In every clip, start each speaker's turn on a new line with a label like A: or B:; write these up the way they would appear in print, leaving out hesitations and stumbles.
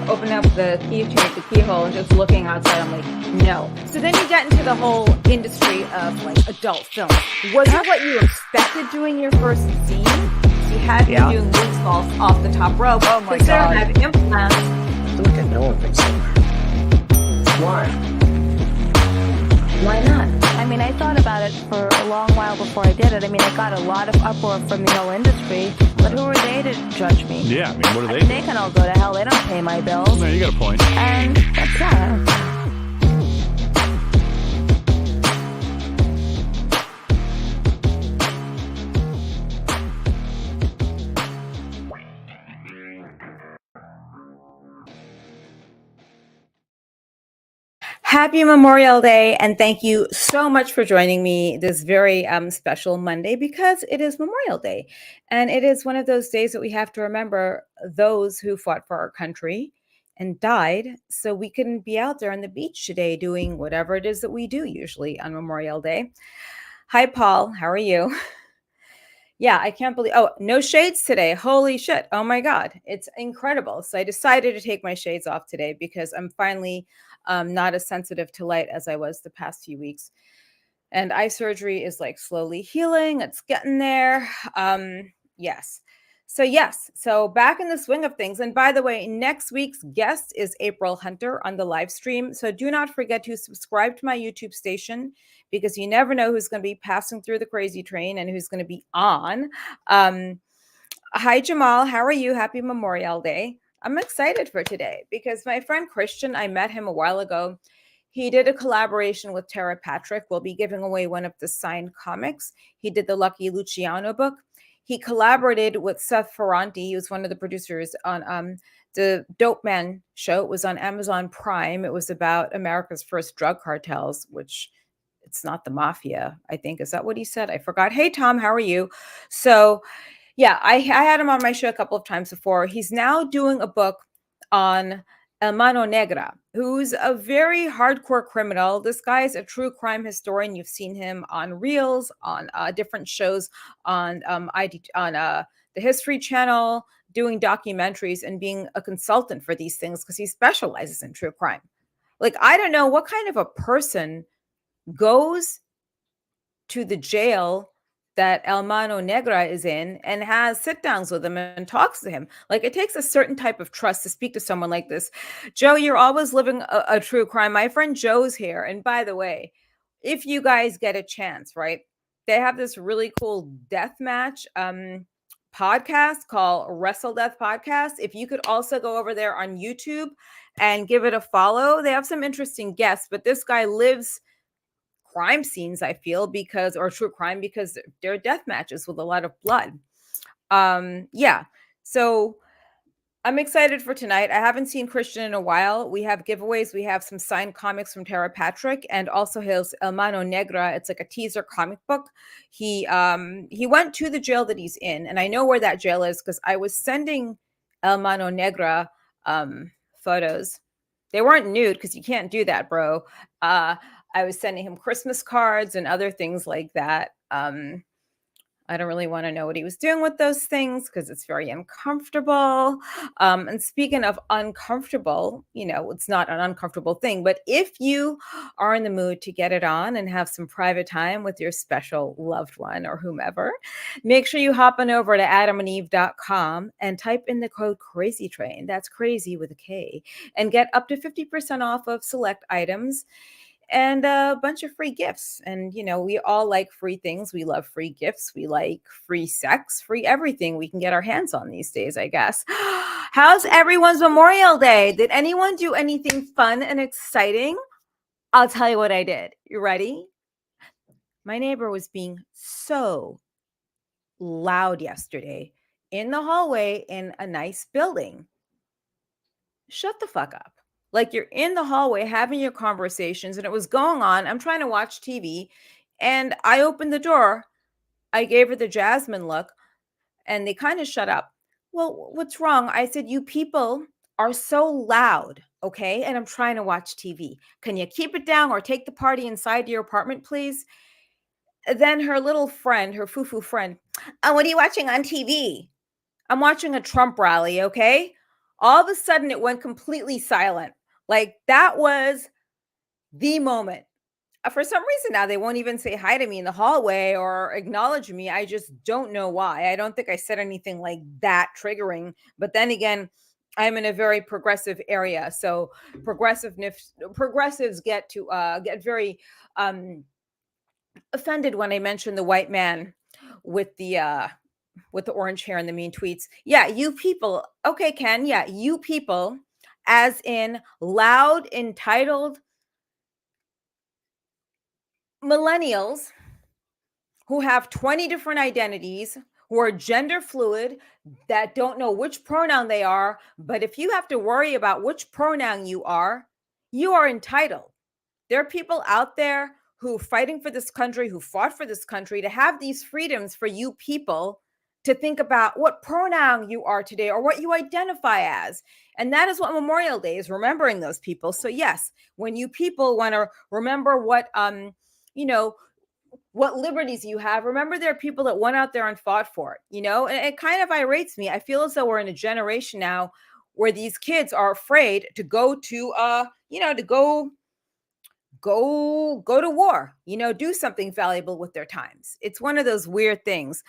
A: opening up the keyhole and just looking outside. I'm like, no. So then you get into the whole industry of like adult film. Was it what you expected doing your first scene? You had me doing moonsaults off the top rope.
B: Oh my God.
A: I have implants.
C: Look at no one thinks so. Why?
A: Why not?
B: I mean, I thought about it for a long while before I did it. I mean, I got a lot of uproar from the whole industry, but who are they to judge me?
D: Yeah, I mean, what are they?
B: They can all go to hell. They don't pay my bills.
D: No, you got a point.
B: And that's that.
A: Happy Memorial Day, and thank you so much for joining me this very special Monday, because it is Memorial Day, and it is one of those days that we have to remember those who fought for our country and died so we can be out there on the beach today doing whatever it is that we do usually on Memorial Day. Hi, Paul. How are you? Yeah, I can't believe, no shades today. Holy shit. Oh my God. It's incredible. So I decided to take my shades off today because I'm finally not as sensitive to light as I was the past few weeks. And eye surgery is like slowly healing. It's getting there. Yes. So back in the swing of things. And by the way, next week's guest is April Hunter on the live stream. So do not forget to subscribe to my YouTube station, because you never know who's going to be passing through the crazy train and who's going to be on. Hi, Jamal. How are you? Happy Memorial Day. I'm excited for today because my friend Christian, I met him a while ago. He did a collaboration with Tara Patrick. We'll be giving away one of the signed comics. He did the Lucky Luciano book. He collaborated with Seth Ferranti. He was one of the producers on the Dope Man show. It was on Amazon Prime. It was about America's first drug cartels, which it's not the mafia, I think. Is that what he said? I forgot. Hey, Tom, how are you? So yeah, I had him on my show a couple of times before. He's now doing a book on El Mano Negra, who's a very hardcore criminal. This guy is a true crime historian. You've seen him on Reels, on different shows on the History Channel, doing documentaries and being a consultant for these things because he specializes in true crime. Like, I don't know what kind of a person goes to the jail that El Mano Negra is in and has sit downs with him and talks to him. Like, it takes a certain type of trust to speak to someone like this. Joe, you're always living a true crime. My friend Joe's here. And by the way, if you guys get a chance, right, they have this really cool death match podcast called Wrestle Death Podcast. If you could also go over there on YouTube and give it a follow. They have some interesting guests, but this guy lives crime scenes, I feel, or true crime, because they're death matches with a lot of blood. So I'm excited for tonight. I haven't seen Christian in a while. We have giveaways. We have some signed comics from Tara Patrick and also his El Mano Negra. It's like a teaser comic book. He went to the jail that he's in, and I know where that jail is because I was sending El Mano Negra photos. They weren't nude because you can't do that, bro. I was sending him Christmas cards and other things like that. I don't really want to know what he was doing with those things because it's very uncomfortable. And speaking of uncomfortable, it's not an uncomfortable thing. But if you are in the mood to get it on and have some private time with your special loved one or whomever, make sure you hop on over to adamandeve.com and type in the code CrazyTrain. That's crazy with a K. And get up to 50% off of select items and a bunch of free gifts. And, we all like free things. We love free gifts. We like free sex, free everything we can get our hands on these days, I guess. How's everyone's Memorial Day? Did anyone do anything fun and exciting? I'll tell you what I did. You ready? My neighbor was being so loud yesterday in the hallway in a nice building. Shut the fuck up. Like, you're in the hallway having your conversations and it was going on. I'm trying to watch TV and I opened the door. I gave her the Jasmin look and they kind of shut up. Well, what's wrong? I said, you people are so loud, okay? And I'm trying to watch TV. Can you keep it down or take the party inside your apartment, please? Then her little friend, her foo-foo friend, what are you watching on TV? I'm watching a Trump rally, okay? All of a sudden, it went completely silent. Like that was the moment. For some reason now they won't even say hi to me in the hallway or acknowledge me. I just don't know why. I don't think I said anything like that triggering. But then again, I'm in a very progressive area, so progressives get very offended when I mention the white man with the orange hair and the mean tweets. Yeah, you people. Okay, Ken. Yeah, you people, as in loud, entitled millennials who have 20 different identities, who are gender fluid, that don't know which pronoun they are. But if you have to worry about which pronoun you are entitled. There are people out there who are fighting for this country, who fought for this country to have these freedoms for you people to think about what pronoun you are today or what you identify as. And that is what Memorial Day is, remembering those people. So yes, when you people want to remember you know, what liberties you have, remember there are people that went out there and fought for it, and it kind of irates me. I feel as though we're in a generation now where these kids are afraid to go to to go to war, do something valuable with their times. It's one of those weird things.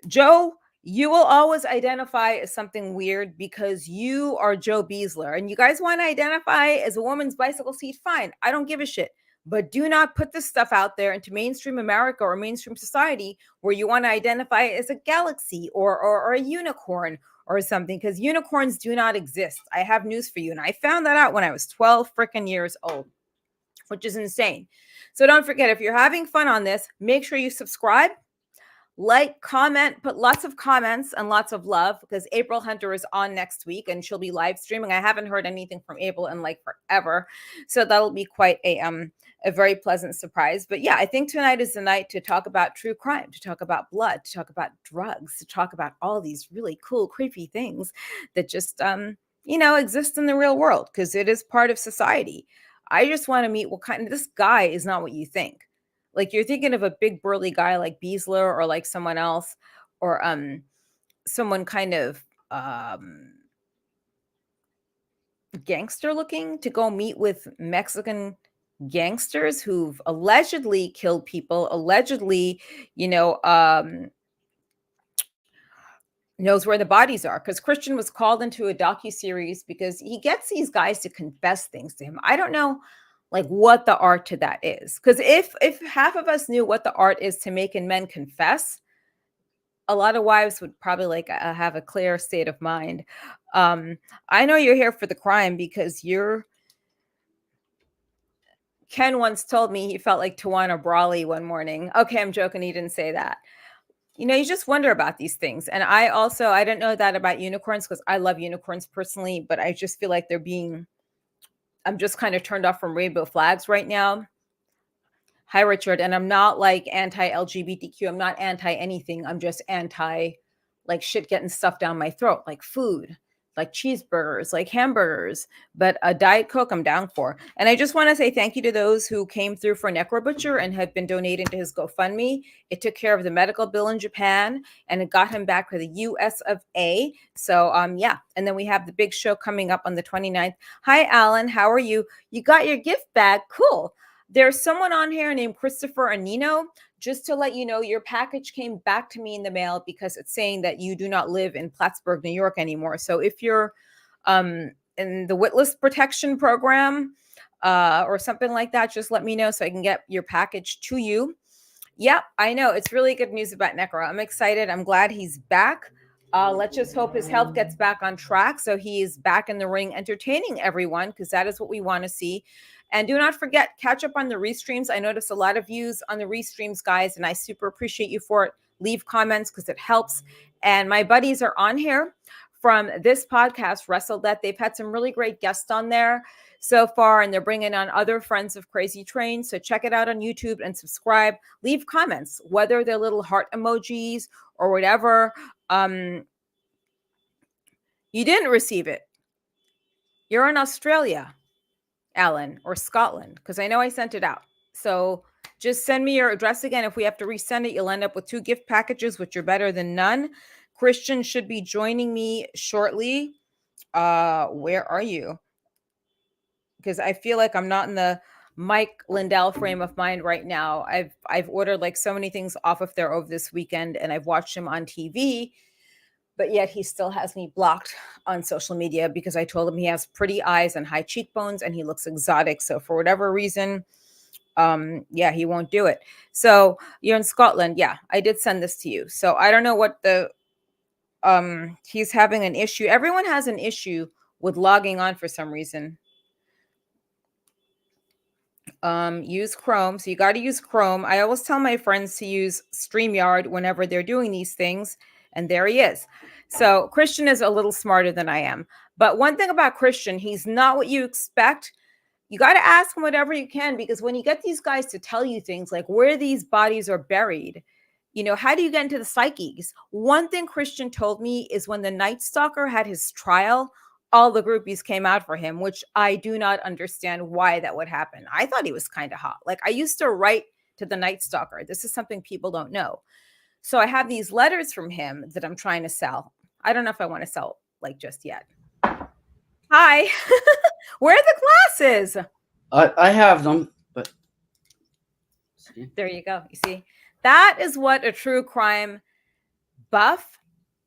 A: Joe, you will always identify as something weird because you are Joe Beasler, and you guys want to identify as a woman's bicycle seat. Fine, I don't give a shit. But do not put this stuff out there into mainstream America or mainstream society where you want to identify as a galaxy or a unicorn or something, because unicorns do not exist. I have news for you. And I found that out when I was 12 freaking years old, which is insane. So don't forget, if you're having fun on this, make sure you subscribe, like, comment, put lots of comments and lots of love, because April Hunter is on next week and she'll be live streaming. I haven't heard anything from April in like forever. So that'll be quite a very pleasant surprise. But yeah, I think tonight is the night to talk about true crime, to talk about blood, to talk about drugs, to talk about all these really cool, creepy things that just exist in the real world, because it is part of society. I just want to meet what kind of, this guy is not what you think. Like, you're thinking of a big burly guy like Beasler or like someone else, or someone kind of gangster looking, to go meet with Mexican gangsters who've allegedly killed people, allegedly, knows where the bodies are. Because Christian was called into a docuseries because he gets these guys to confess things to him. I don't know like what the art to that is, because if half of us knew what the art is to making men confess, a lot of wives would probably have a clear state of mind. I know you're here for the crime because Ken once told me he felt like Tawana Brawley one morning. Okay, I'm joking, he didn't say that. You just wonder about these things. And I don't know that about unicorns, because I love unicorns personally, but I just feel like I'm just kind of turned off from rainbow flags right now. Hi, Richard. And I'm not like anti-LGBTQ. I'm not anti anything. I'm just anti like shit getting stuffed down my throat, like food, like cheeseburgers, like hamburgers. But a Diet Coke, I'm down for. And I just want to say thank you to those who came through for Necro Butcher and have been donating to his GoFundMe. It took care of the medical bill in Japan, and it got him back to the US of A. So yeah. And then we have the big show coming up on the 29th. Hi, Alan. How are you? You got your gift bag. Cool. There's someone on here named Christopher Anino. Just to let you know, your package came back to me in the mail because it's saying that you do not live in Plattsburgh, New York anymore. So if you're in the Witness Protection Program or something like that, just let me know so I can get your package to you. Yep, I know. It's really good news about Necro. I'm excited. I'm glad he's back. Let's just hope his health gets back on track so he is back in the ring entertaining everyone, because that is what we want to see. And do not forget, catch up on the restreams. I noticed a lot of views on the restreams, guys, and I super appreciate you for it. Leave comments because it helps. And my buddies are on here from this podcast, WrestleDeath. They've had some really great guests on there so far, and they're bringing on other friends of Crazy Train. So check it out on YouTube and subscribe. Leave comments, whether they're little heart emojis or whatever. You didn't receive it. You're in Australia, Alan, or Scotland, because I know I sent it out. So just send me your address again. If we have to resend it, you'll end up with 2 gift packages, which are better than none. Christian should be joining me shortly. Where are you? Because I feel like I'm not in the Mike Lindell frame of mind right now. I've ordered like so many things off of there over this weekend, and I've watched him on TV, but yet he still has me blocked on social media because I told him he has pretty eyes and high cheekbones and he looks exotic. So for whatever reason, yeah, he won't do it. So you're in Scotland. Yeah, I did send this to you. So I don't know what the he's having an issue. Everyone has an issue with logging on for some reason. Use Chrome. So you got to use Chrome. I always tell my friends to use StreamYard whenever they're doing these things. And there he is. So Christian is a little smarter than I am. But one thing about Christian, he's not what you expect. You got to ask him whatever you can, because when you get these guys to tell you things like where these bodies are buried, how do you get into the psyches? One thing Christian told me is when the Night Stalker had his trial, all the groupies came out for him, which I do not understand why that would happen. I thought he was kind of hot. Like, I used to write to the Night Stalker. This is something people don't know. So I have these letters from him that I'm trying to sell. I don't know if I want to sell like just yet. Hi. Where are the glasses?
D: I have them, but
A: there you go. You see, that is what a true crime buff,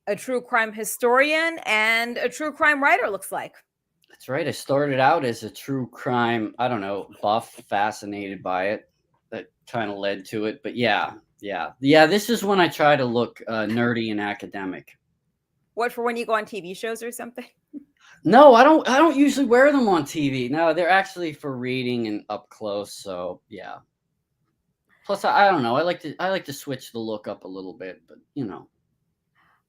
A: a true crime historian, and a true crime writer looks like.
D: That's right. I started out as a true crime, I don't know, buff, fascinated by it. That kind of led to it. But yeah. This is when I try to look nerdy and academic.
A: What, for when you go on TV shows or something?
D: No, I don't usually wear them on TV. No, they're actually for reading and up close. So yeah. Plus, I don't know. I like to switch the look up a little bit, but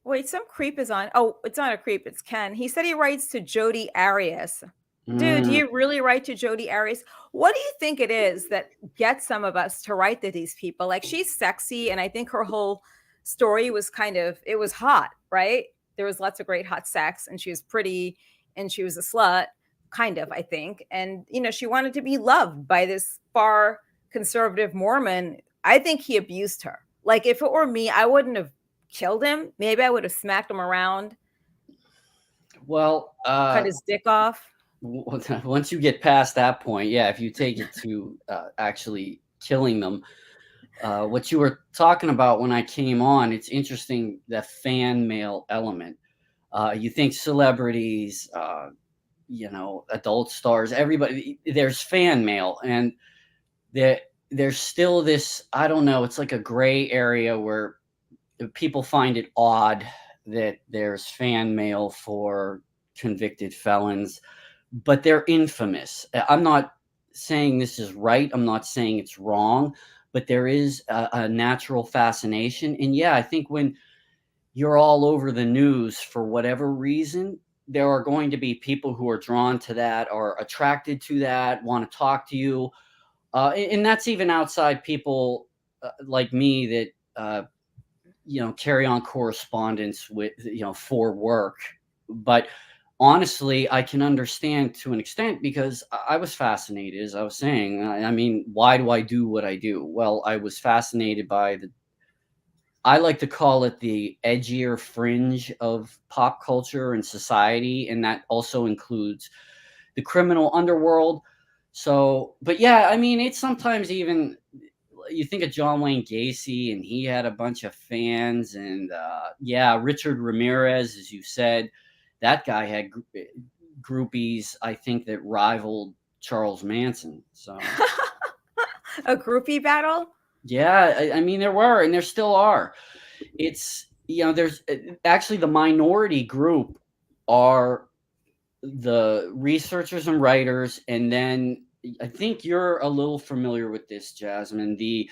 A: Wait, some creep is on. Oh, it's not a creep. It's Ken. He said he writes to Jodi Arias. Dude, do you really write to Jodi Arias? What do you think it is that gets some of us to write to these people? Like, she's sexy, and I think her whole story was it was hot, right? There was lots of great hot sex, and she was pretty, and she was a slut, kind of, I think. And, she wanted to be loved by this far conservative Mormon. I think he abused her. Like, if it were me, I wouldn't have killed him. Maybe I would have smacked him around.
D: Well,
A: cut his dick off.
D: Once you get past that point, yeah, if you take it to actually killing them, what you were talking about when I came on, it's interesting, the fan mail element. You think celebrities, adult stars, everybody, there's fan mail, and there's still this, I don't know, it's like a gray area where people find it odd that there's fan mail for convicted felons, but they're infamous. I'm not saying this is right. I'm not saying it's wrong, but there is a natural fascination. And yeah, I think when you're all over the news for whatever reason, there are going to be people who are drawn to that, are attracted to that, want to talk to you. And that's even outside people like me that, carry on correspondence with, for work. But honestly, I can understand to an extent, because I was fascinated, as I was saying. I mean, why do I do what I do? Well, I was fascinated by I like to call it the edgier fringe of pop culture and society. And that also includes the criminal underworld. So, but yeah, I mean, it's sometimes even, you think of John Wayne Gacy, and he had a bunch of fans, and Richard Ramirez, as you said, that guy had groupies, I think, that rivaled Charles Manson. So
A: a groupie battle?
D: Yeah, I mean, there were, and there still are. It's, there's actually, the minority group are the researchers and writers, and then I think you're a little familiar with this, Jasmin, the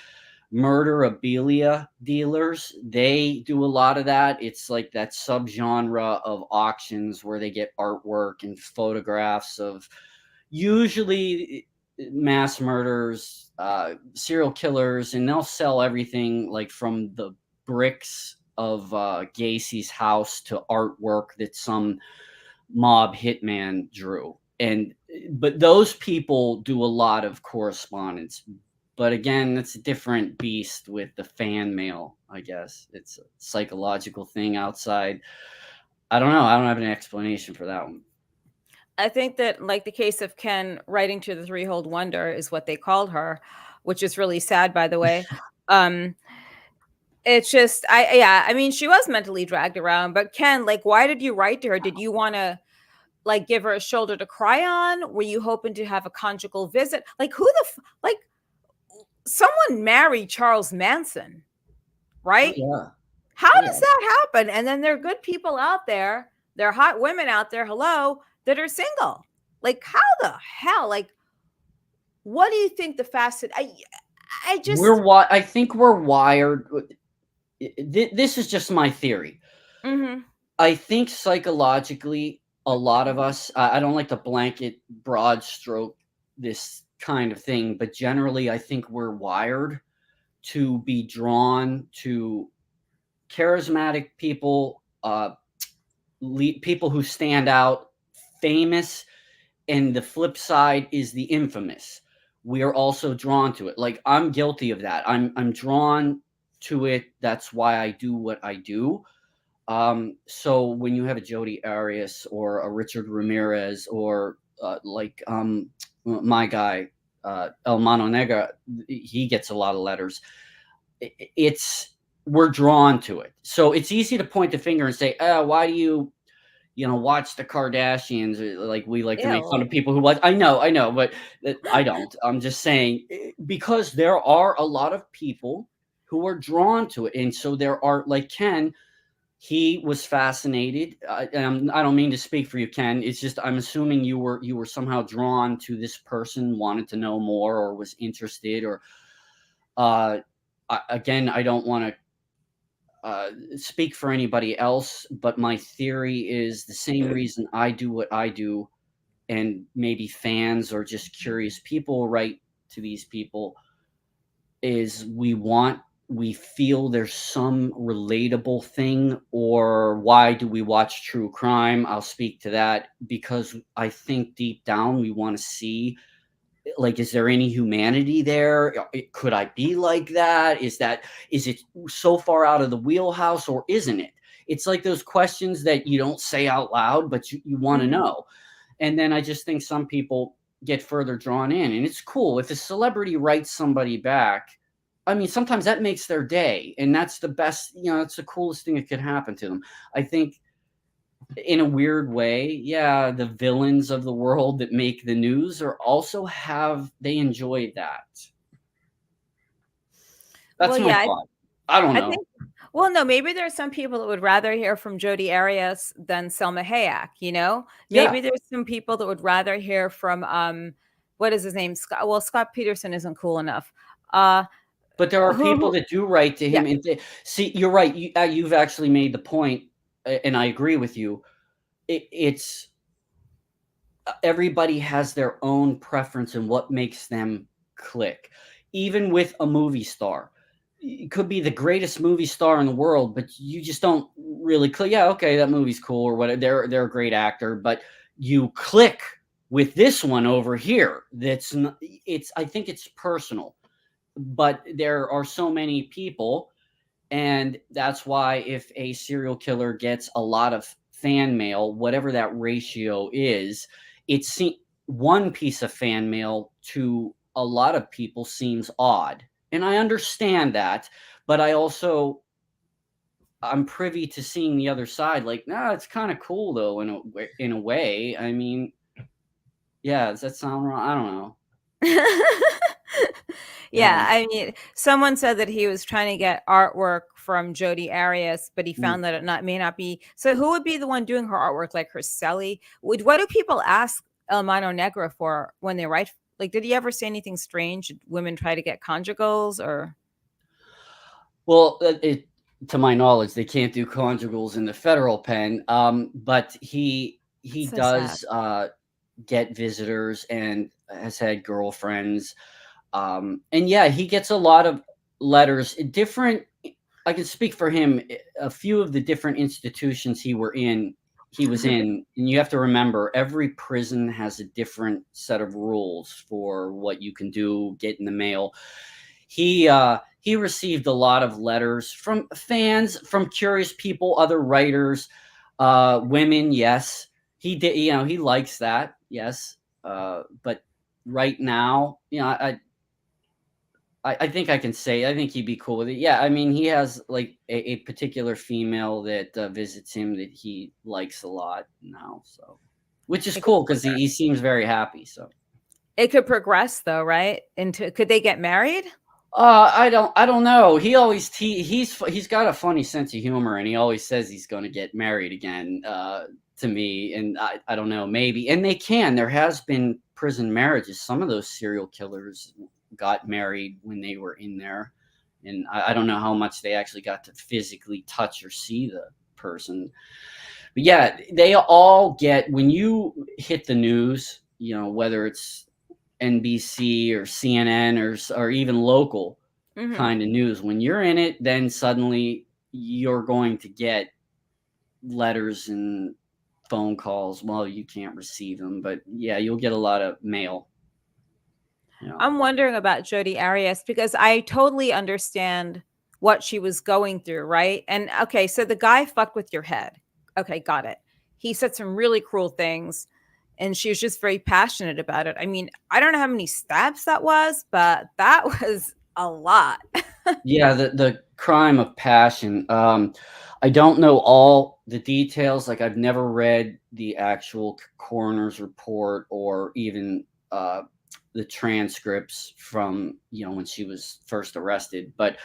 D: murderabilia dealers. They do a lot of that. It's like that subgenre of auctions where they get artwork and photographs of usually mass murders, serial killers, and they'll sell everything, like from the bricks of Gacy's house to artwork that some mob hitman drew. But those people do a lot of correspondence. But again, that's a different beast with the fan mail, I guess. It's a psychological thing outside. I don't know. I don't have an explanation for that one.
A: I think that, like, the case of Ken writing to the three-holed wonder is what they called her, which is really sad, by the way. Um, it's just, yeah, I mean, she was mentally dragged around, but Ken, like, why did you write to her? Did you want to, like, give her a shoulder to cry on? Were you hoping to have a conjugal visit? Like, who the like, someone married Charles Manson,
D: Oh
A: right?
D: yeah.
A: How
D: Oh
A: does
D: yeah.
A: that happen? And then there are good people out there, there are hot women out there, hello, that are single. Like, how the hell? Like, what do you think the facet? I just.
D: I think we're wired. This is just my theory.
A: Mhm.
D: I think psychologically, a lot of us, I don't like to blanket broad stroke this kind of thing, but generally, I think we're wired to be drawn to charismatic people, people who stand out, famous, and the flip side is the infamous. We are also drawn to it. Like, I'm guilty of that. I'm drawn to it. That's why I do what I do. So when you have a Jodi Arias or a Richard Ramirez or my guy El Mano Negra, he gets a lot of letters. It's We're drawn to it. So it's easy to point the finger and say, "Oh, why do you watch the Kardashians?" Like, we like to make fun
A: Ew.
D: of people who watch. I know, but I don't. I'm just saying, because there are a lot of people who are drawn to it, and so there are, like Ken. He was fascinated. And I don't mean to speak for you, Ken. It's just, I'm assuming you were somehow drawn to this person, wanted to know more, or was interested, or again, I don't want to speak for anybody else, but my theory is the same reason I do what I do, and maybe fans or just curious people write to these people, is we feel there's some relatable thing. Or why do we watch true crime? I'll speak to that, because I think deep down we want to see, like, is there any humanity there? Could I be like that? Is it so far out of the wheelhouse, or isn't it? It's like those questions that you don't say out loud, but you want to
A: Mhm.
D: know. And then I just think some people get further drawn in, and it's cool if a celebrity writes somebody back. I mean, sometimes that makes their day, and that's the best, that's the coolest thing that could happen to them. I think, in a weird way, yeah, the villains of the world that make the news they enjoy that. That's
A: Well,
D: my
A: yeah,
D: thought. I don't
A: I
D: know.
A: think. Well, no, maybe there's some people that would rather hear from Jodi Arias than Selma Hayek.
D: Yeah,
A: Maybe there's some people that would rather hear from what is his name? Scott. Well, Scott Peterson isn't cool enough. Uh,
D: but there are people
A: who?
D: that do write to
A: Yeah.
D: him, and see, you're right. You've actually made the point, and I agree with you. It's everybody has their own preference and what makes them click. Even with a movie star, it could be the greatest movie star in the world, but you just don't really click. Yeah, okay, that movie's cool or whatever. They're a great actor, but you click with this one over here. That's not, it's I think it's personal, but there are so many people, and that's why if a serial killer gets a lot of fan mail, whatever that ratio is, it's one piece of fan mail to a lot of people seems odd. And I understand that, but I'm privy to seeing the other side. Like, nah, it's kind of cool though, in a way. I mean, yeah, does that sound wrong? I don't know.
A: Yeah,
D: Yeah.
A: I mean, someone said that he was trying to get artwork from Jodi Arias, but he
D: Mm.
A: found that it may not be. So who would be the one doing her artwork? Like her celly? What do people ask El Mano Negra for when they write? Like, did he ever say anything strange? Did women try to get conjugals or?
D: Well, to my knowledge, they can't do conjugals in the federal pen. But he
A: It's so sad.
D: does get visitors and has had girlfriends. And yeah, he gets a lot of letters. Different. I can speak for him. A few of the different institutions he was in, and you have to remember, every prison has a different set of rules for what you can do, get in the mail. He received a lot of letters from fans, from curious people, other writers, women. Yes, he did, he likes that. Yes. But right now, I think I can say, I think he'd be cool with it. Yeah. I mean, he has like a particular female that visits him that he likes a lot now. So, which is
A: It could
D: cool because he seems very happy. So,
A: it could progress though, right? Into could they get married?
D: I don't know. He always he's got a funny sense of humor, and he always says he's going to get married again. To me, and I don't know, maybe, and they can. There has been prison marriages. Some of those serial killers got married when they were in there, and I don't know how much they actually got to physically touch or see the person. But yeah, they all get, when you hit the news, whether it's NBC or CNN or even local kind of news. When you're in it, then suddenly you're going to get letters and phone calls. Well, you can't receive them, but yeah, you'll get a lot of mail.
A: I'm wondering about Jodi Arias because I totally understand what she was going through, right? And okay, so the guy fucked with your head. Okay, got it. He said some really cruel things and she was just very passionate about it. I mean, I don't know how many stabs that was, but that was a lot.
D: Yeah, the crime of passion. I don't know all the details. Like, I've never read the actual coroner's report or even the transcripts from when she was first arrested. But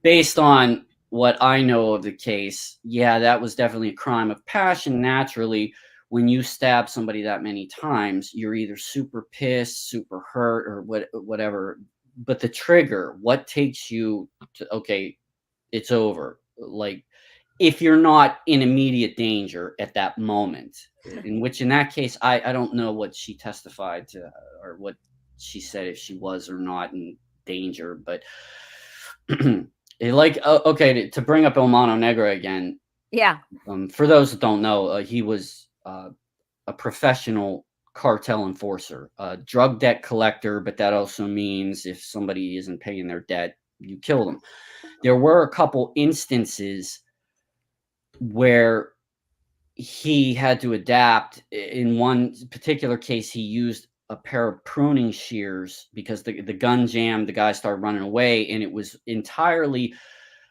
D: based on what I know of the case, yeah, that was definitely a crime of passion. Naturally, when you stab somebody that many times, you're either super pissed, super hurt, or whatever. But the trigger, what takes you to, okay, it's over. Like, if you're not in immediate danger at that moment, in which in that case, I don't know what she testified to or what she said, if she was or not in danger, but okay, to bring up El Mano Negro again.
A: Yeah.
D: For those that don't know, he was a professional cartel enforcer, a drug debt collector, but that also means if somebody isn't paying their debt, you kill them. There were a couple instances where he had to adapt. In one particular case, he used a pair of pruning shears because the gun jammed, the guy started running away, and it was entirely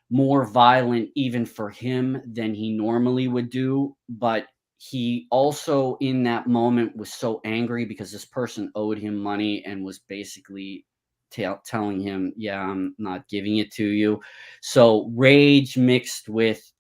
D: more violent even for him than he normally would do. But he also in that moment was so angry because this person owed him money and was basically telling him, yeah, I'm not giving it to you. So rage mixed with,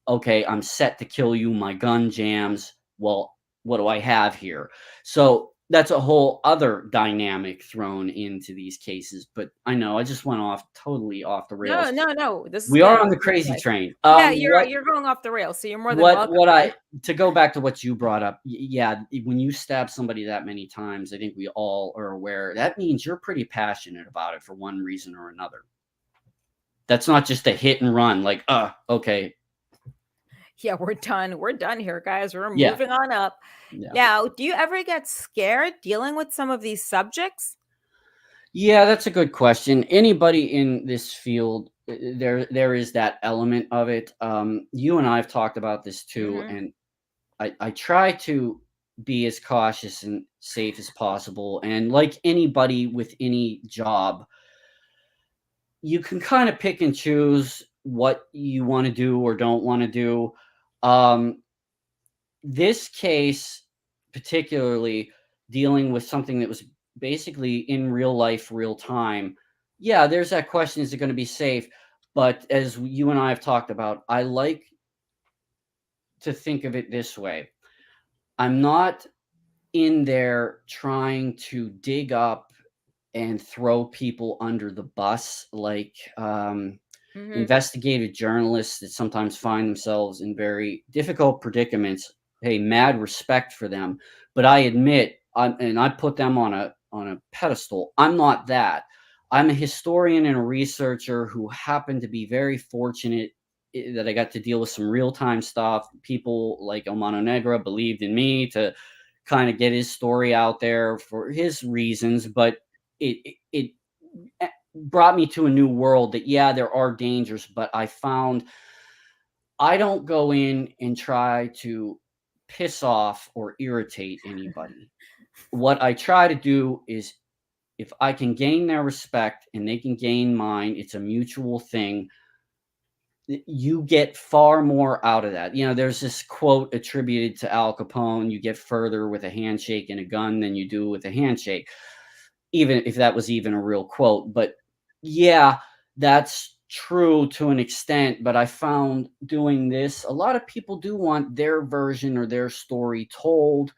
D: okay, I'm set to kill you, my gun jams, well, what do I have here? So that's a whole other dynamic thrown into these cases. But I know I just went totally off the rails.
A: No.
D: We are on the crazy train.
A: Yeah, you're going off the rails, so you're more than welcome.
D: To go back to what you brought up, yeah, when you stab somebody that many times, I think we all are aware that means you're pretty passionate about it for one reason or another. That's not just a hit and run, like, okay.
A: Yeah, we're done here, guys. We're moving on up. Yeah. Now, do you ever get scared dealing with some of these subjects?
D: Yeah, that's a good question. Anybody in this field, there is that element of it. You and I have talked about this too, and I try to be as cautious and safe as possible. And like anybody with any job, you can kind of pick and choose what you want to do or don't want to do. This case, particularly dealing with something that was basically in real life, real time. Yeah, there's that question, is it going to be safe? But as you and I have talked about, I like to think of it this way. I'm not in there trying to dig up and throw people under the bus like investigative journalists that sometimes find themselves in very difficult predicaments. Hey, mad respect for them, but I admit, I put them on a pedestal. I'm not that. I'm a historian and a researcher who happened to be very fortunate that I got to deal with some real-time stuff. People like El Mano Negra believed in me to kind of get his story out there for his reasons, but it brought me to a new world that, yeah, there are dangers, but I found I don't go in and try to piss off or irritate anybody. What I try to do is, if I can gain their respect and they can gain mine, it's a mutual thing. You get far more out of that. There's this quote attributed to Al Capone: you get further with a handshake and a gun than you do with a handshake, even if that was even a real quote. But yeah, that's true to an extent. But I found doing this, a lot of people do want their version or their story told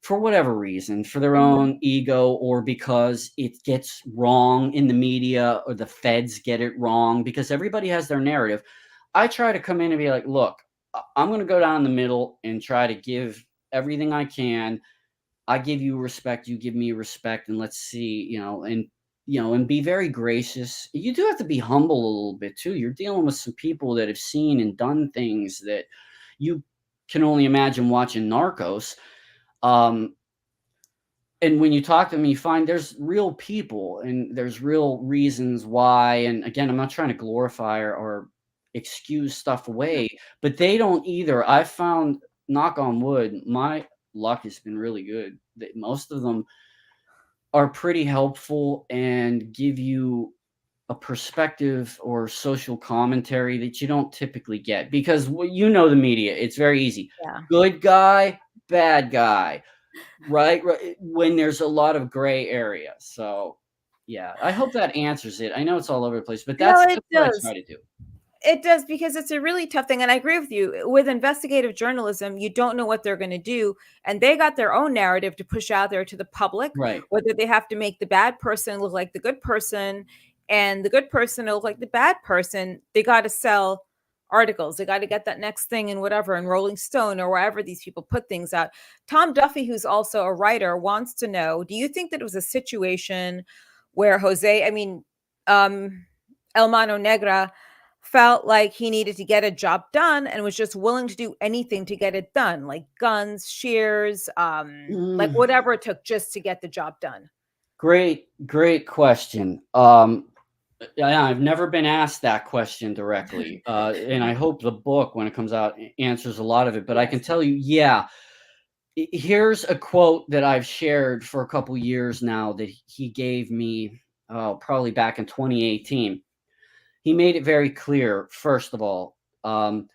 D: for whatever reason, for their own ego, or because it gets wrong in the media, or the feds get it wrong, because everybody has their narrative. I try to come in and be like, look, I'm going to go down the middle and try to give everything I can. I give you respect, you give me respect, and let's see, and be very gracious. You do have to be humble a little bit too. You're dealing with some people that have seen and done things that you can only imagine watching Narcos. And when you talk to them, you find there's real people and there's real reasons why. And again, I'm not trying to glorify or excuse stuff away, but they don't either. I found, knock on wood, my luck has been really good, that most of them are pretty helpful and give you a perspective or social commentary that you don't typically get, because the media, it's very easy.
A: Yeah.
D: Good guy, bad guy. Right, when there's a lot of gray area. So, yeah, I hope that answers it. I know it's all over the place, but that's
A: it
D: what I
A: does.
D: try to do.
A: It does, because it's a really tough thing. And I agree with you. With investigative journalism, you don't know what they're going to do. And they got their own narrative to push out there to the public,
D: Right.
A: whether they have to make the bad person look like the good person and the good person look like the bad person. They got to sell articles. They got to get that next thing in whatever, in Rolling Stone or wherever these people put things out. Tom Duffy, who's also a writer, wants to know, do you think that it was a situation where El Mano Negra felt like he needed to get a job done and was just willing to do anything to get it done, like guns, shears, like whatever it took just to get the job done?
D: Great question. I've never been asked that question directly, and I hope the book, when it comes out, answers a lot of it. But I can tell you, yeah. Here's a quote that I've shared for a couple years now that he gave me, probably back in 2018. He made it very clear, first of all, the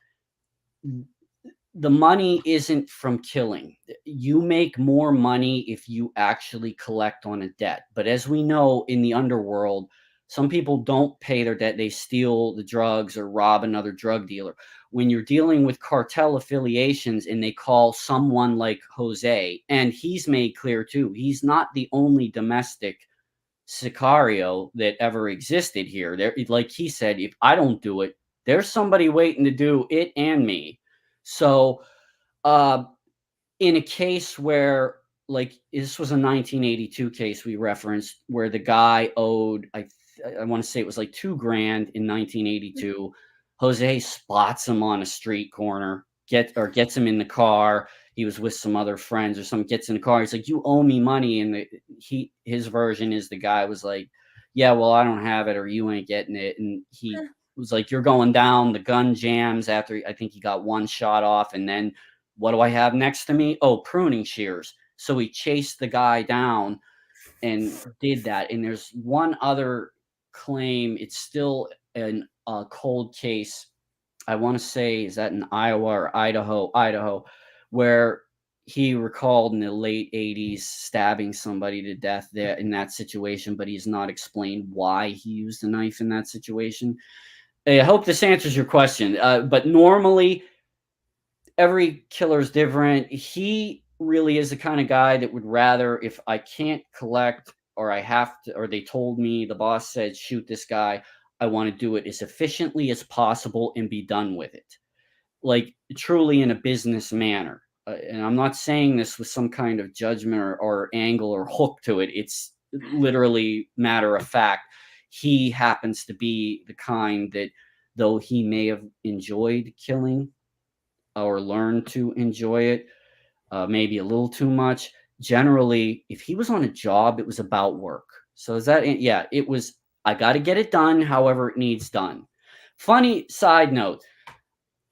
D: money isn't from killing. You make more money if you actually collect on a debt. But as we know, in the underworld, some people don't pay their debt. They steal the drugs or rob another drug dealer. When you're dealing with cartel affiliations and they call someone like Jose, and he's made clear too, he's not the only domestic sicario that ever existed here. There, like he said, if I don't do it, there's somebody waiting to do it and me. So, in a case where, like, this was a 1982 case we referenced, where the guy owed, I want to say it was like $2,000 in 1982. Jose spots him on a street corner, gets him in the car. He was with some other friends or something, gets in the car. He's like, you owe me money. And his version is, the guy was like, yeah, well, I don't have it, or you ain't getting it. And he was like, you're going down. The gun jams after, I think he got one shot off. And then, what do I have next to me? Oh, pruning shears. So he chased the guy down and did that. And there's one other claim. It's still a cold case. I want to say, is that in Iowa or Idaho, where he recalled in the late 80s stabbing somebody to death there in that situation, but he's not explained why he used a knife in that situation. I hope this answers your question. But normally, every killer is different. He really is the kind of guy that would rather, if I can't collect, or I have to, or they told me, the boss said, shoot this guy, I want to do it as efficiently as possible and be done with it. Like, truly in a business manner. And I'm not saying this with some kind of judgment or angle or hook to it. It's literally matter of fact. He happens to be the kind that, though he may have enjoyed killing or learned to enjoy it, maybe a little too much, generally, if he was on a job, it was about work. So is that, yeah, it was, I got to get it done however it needs done. Funny side note,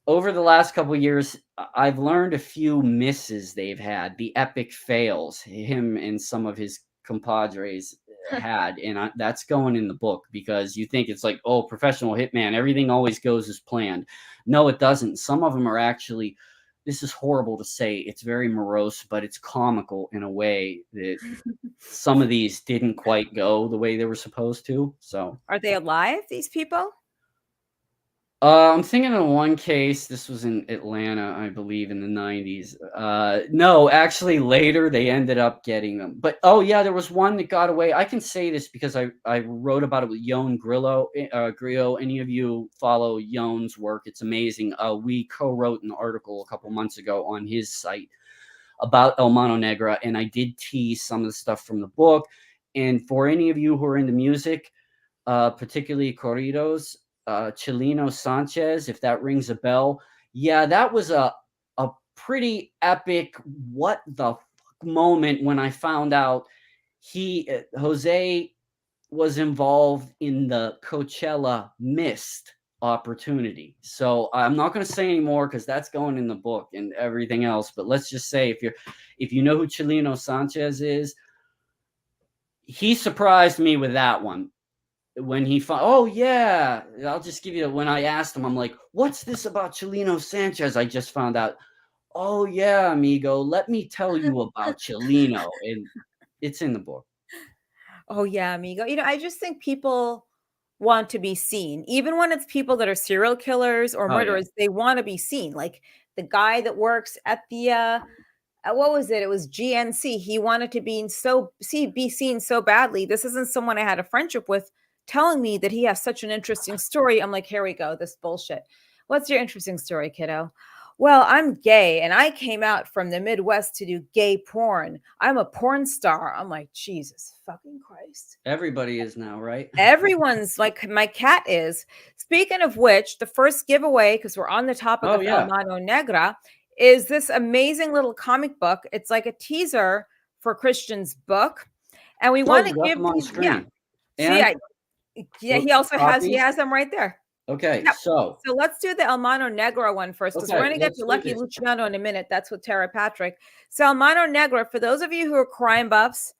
D: over the last couple of years, I've learned a few misses they've had, the epic fails him and some of his compadres had, and that's going in the book because you think it's like, oh, professional hitman, everything always goes as planned. No, it doesn't. Some of them are actually, this is horrible to say, it's very morose, but it's comical in a way that some of these didn't quite go the way they were supposed to. So,
A: Are they alive, these people?
D: I'm thinking of one case. This was in Atlanta, I believe, in the 90s. No, actually, later they ended up getting them. But oh yeah, there was one that got away. I can say this because I wrote about it with Yon Grillo. Grillo. Any of you follow Yon's work? It's amazing. We co-wrote an article a couple months ago on his site about El Mano Negra, and I did tease some of the stuff from the book. And for any of you who are into music, particularly corridos, Chileno Sanchez, if that rings a bell. Yeah, that was a pretty epic what the fuck moment when I found out Jose was involved in the Coachella missed opportunity. So I'm not going to say anymore because that's going in the book and everything else. But let's just say if you know who Chileno Sanchez is, he surprised me with that one. When he found, oh yeah, I'll just give you, when I asked him, I'm like, what's this about Chileno Sanchez? I just found out. Oh yeah, amigo, let me tell you about Chileno, and it's in the book.
A: Oh yeah, amigo. I just think people want to be seen, even when it's people that are serial killers or
D: Oh, yeah.
A: murderers. They want to be seen. Like the guy that works at the what was it? It was GNC. He wanted to be seen so badly. This isn't someone I had a friendship with telling me that he has such an interesting story. I'm like, here we go, this bullshit. What's your interesting story, kiddo? Well, I'm gay and I came out from the Midwest to do gay porn. I'm a porn star. I'm like, Jesus fucking Christ.
D: Everybody is now, right?
A: Everyone's like, my cat is. Speaking of which, the first giveaway, because we're on the topic of El Mano Negra, is this amazing little comic book. It's like a teaser for Christian's book. And we want to give
D: them on the screen.
A: Yeah. He also has them right there.
D: Okay,
A: Yep.
D: so
A: let's do the El Mano Negra one first, because we're going to get to Lucky Luciano in a minute. That's with Tara Patrick. So El Mano Negra, for those of you who are crime buffs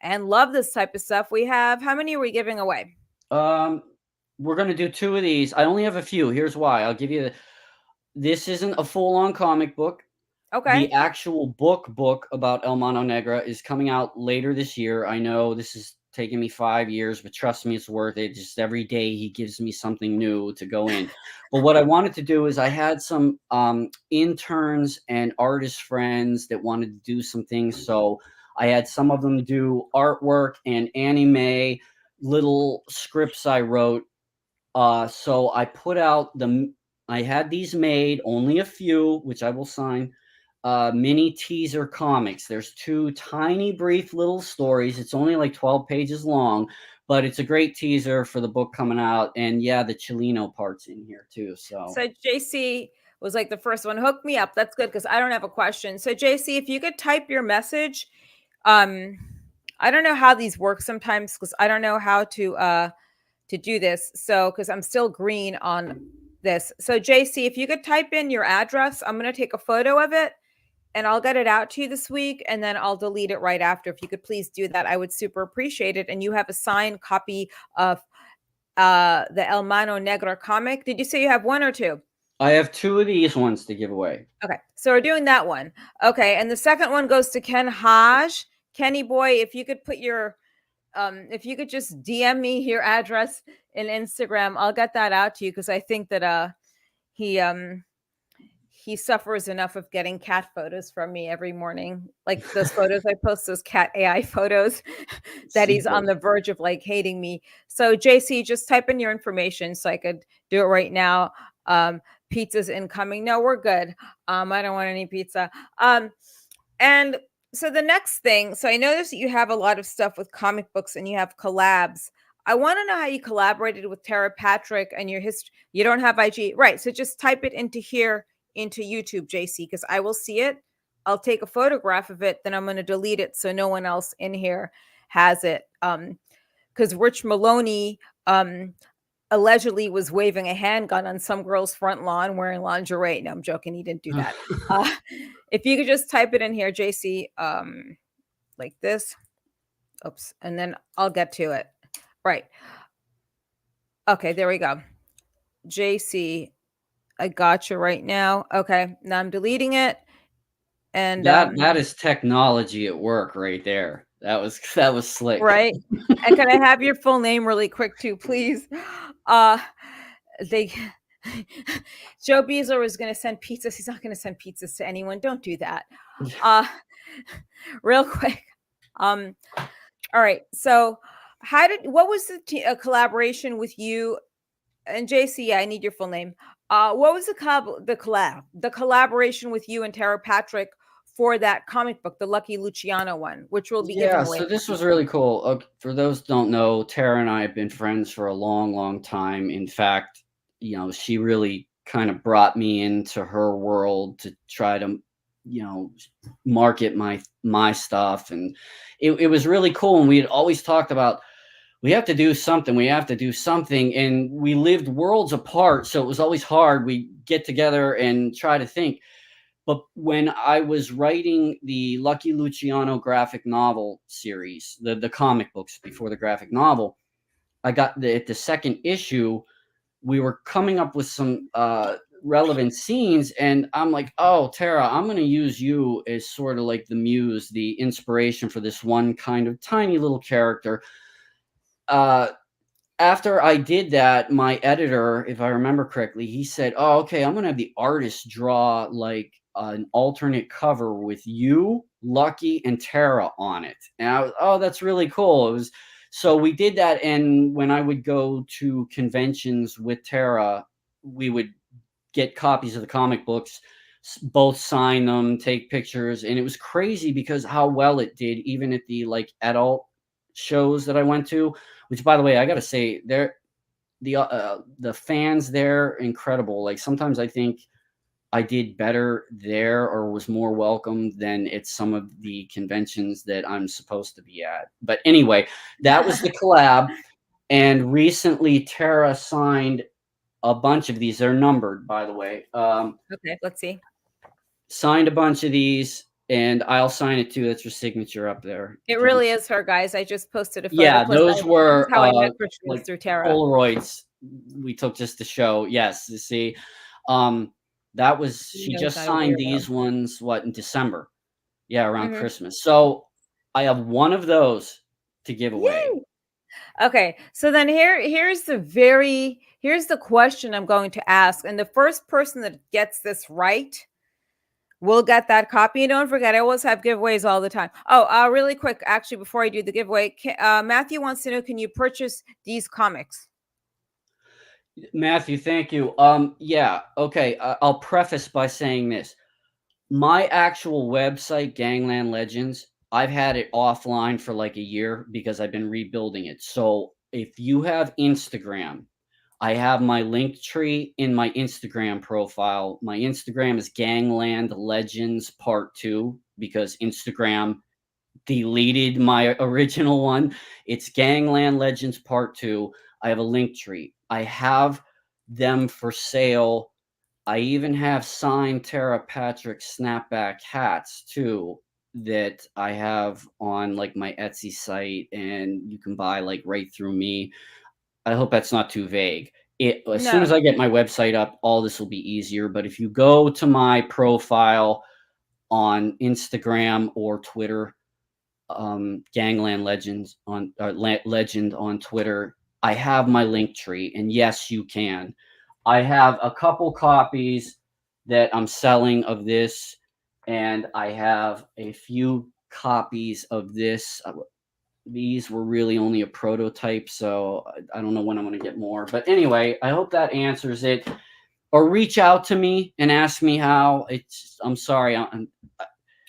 A: and love this type of stuff, we have, how many are we giving away?
D: We're going to do 2 of these. I only have a few. Here's why. I'll give you this isn't a full-on comic book.
A: Okay.
D: The actual book about El Mano Negra is coming out later this year. I know this is taking me 5 years, but trust me, it's worth it. Just every day he gives me something new to go in. But what I wanted to do is I had some interns and artist friends that wanted to do some things. So I had some of them do artwork and anime, little scripts I wrote. So I put out I had these made, only a few, which I will sign. Mini teaser comics. There's 2 tiny, brief little stories. It's only like 12 pages long, but it's a great teaser for the book coming out. And yeah, the Chileno part's in here too. So
A: JC was like the first one. Hook me up. That's good because I don't have a question. So JC, if you could type your message, I don't know how these work sometimes because I don't know how to do this. So because I'm still green on this. So JC, if you could type in your address, I'm going to take a photo of it and I'll get it out to you this week and then I'll delete it right after. If you could please do that, I would super appreciate it. And you have a signed copy of the El Mano Negra comic. Did you say you have 1 or 2?
D: I have 2 of these ones to give away.
A: Okay, so we're doing that one. Okay, and the second one goes to Ken Hodge. Kenny boy, if you could put your if you could just DM me your address in Instagram, I'll get that out to you because I think that he suffers enough of getting cat photos from me every morning. Like those photos I post, those cat AI photos that he's on the verge of like hating me. So JC, just type in your information so I could do it right now. Pizza's incoming. No, we're good. I don't want any pizza. And so the next thing, so I noticed that you have a lot of stuff with comic books and you have collabs. I want to know how you collaborated with Tara Patrick and your history. You don't have IG, right? So just type it into here, into YouTube, JC, because I will see it. I'll take a photograph of it, then I'm going to delete it so no one else in here has it. Because Rich Maloney allegedly was waving a handgun on some girl's front lawn wearing lingerie. No, I'm joking. He didn't do that. If you could just type it in here, JC, like this. Oops. And then I'll get to it. Right. Okay, there we go. JC, I got you right now. Okay, now I'm deleting it. And
D: that is technology at work right there. That was slick.
A: right. And can I have your full name really quick too, please? They Joe Beasler was going to send pizzas. He's not going to send pizzas to anyone. Don't do that. Real quick. All right. So, what was the collaboration with you and JC? I need your full name. What was the collaboration with you and Tara Patrick for that comic book, the Lucky Luciano one, which will be given away?
D: So this was really cool. For those who don't know, Tara and I have been friends for a long, long time. In fact, she really kind of brought me into her world to try to, market my stuff. And it was really cool. And we had always talked about, we have to do something. And we lived worlds apart. So it was always hard. We get together and try to think. But when I was writing the Lucky Luciano graphic novel series, the comic books before the graphic novel, I got the second issue, we were coming up with some relevant scenes. And I'm like, oh, Tara, I'm going to use you as sort of like the muse, the inspiration for this one kind of tiny little character. After I did that, my editor, if I remember correctly, he said, oh, okay, I'm going to have the artist draw like an alternate cover with you, Lucky, and Tara on it. And I was, oh, that's really cool. So we did that. And when I would go to conventions with Tara, we would get copies of the comic books, both sign them, take pictures. And it was crazy because how well it did, even at the like adult shows that I went to, which, by the way, I got to say, the fans there, incredible. Like sometimes I think I did better there or was more welcome than at some of the conventions that I'm supposed to be at. But anyway, that was the collab. And recently Tara signed a bunch of these. They're numbered, by the way.
A: Okay, let's see.
D: Signed a bunch of these, and I'll sign it too. That's your signature up there.
A: It really is her, guys. I just posted a photo.
D: Yeah, those were
A: how I met Christian
D: like
A: through Tara.
D: Polaroids we took just to show. Yes, you see. That was, she just signed these ones, in December? Yeah, around Christmas. So I have one of those to give away.
A: Yay! Okay, so then here's the question I'm going to ask. And the first person that gets this right will get that copy. And don't forget, I always have giveaways all the time. Oh, really quick, actually, before I do the giveaway, Matthew wants to know, can you purchase these comics?
D: Matthew, thank you. Yeah, okay. I'll preface by saying this. My actual website, Gangland Legends, I've had it offline for like a year because I've been rebuilding it. So if you have Instagram, I have my link tree in my Instagram profile. My Instagram is Gangland Legends Part 2 because Instagram deleted my original one. It's Gangland Legends Part 2. I have a link tree. I have them for sale. I even have signed Tara Patrick snapback hats too that I have on like my Etsy site, and you can buy like right through me. I hope that's not too vague. As soon as I get my website up, all this will be easier. But if you go to my profile on Instagram or Twitter, Gangland Legends on Legend on Twitter, I have my link tree, and yes, you can. I have a couple copies that I'm selling of this, and I have a few copies of this. These were really only a prototype, so I don't know when I'm going to get more. But anyway, I hope that answers it. Or reach out to me and ask me how. I'm sorry.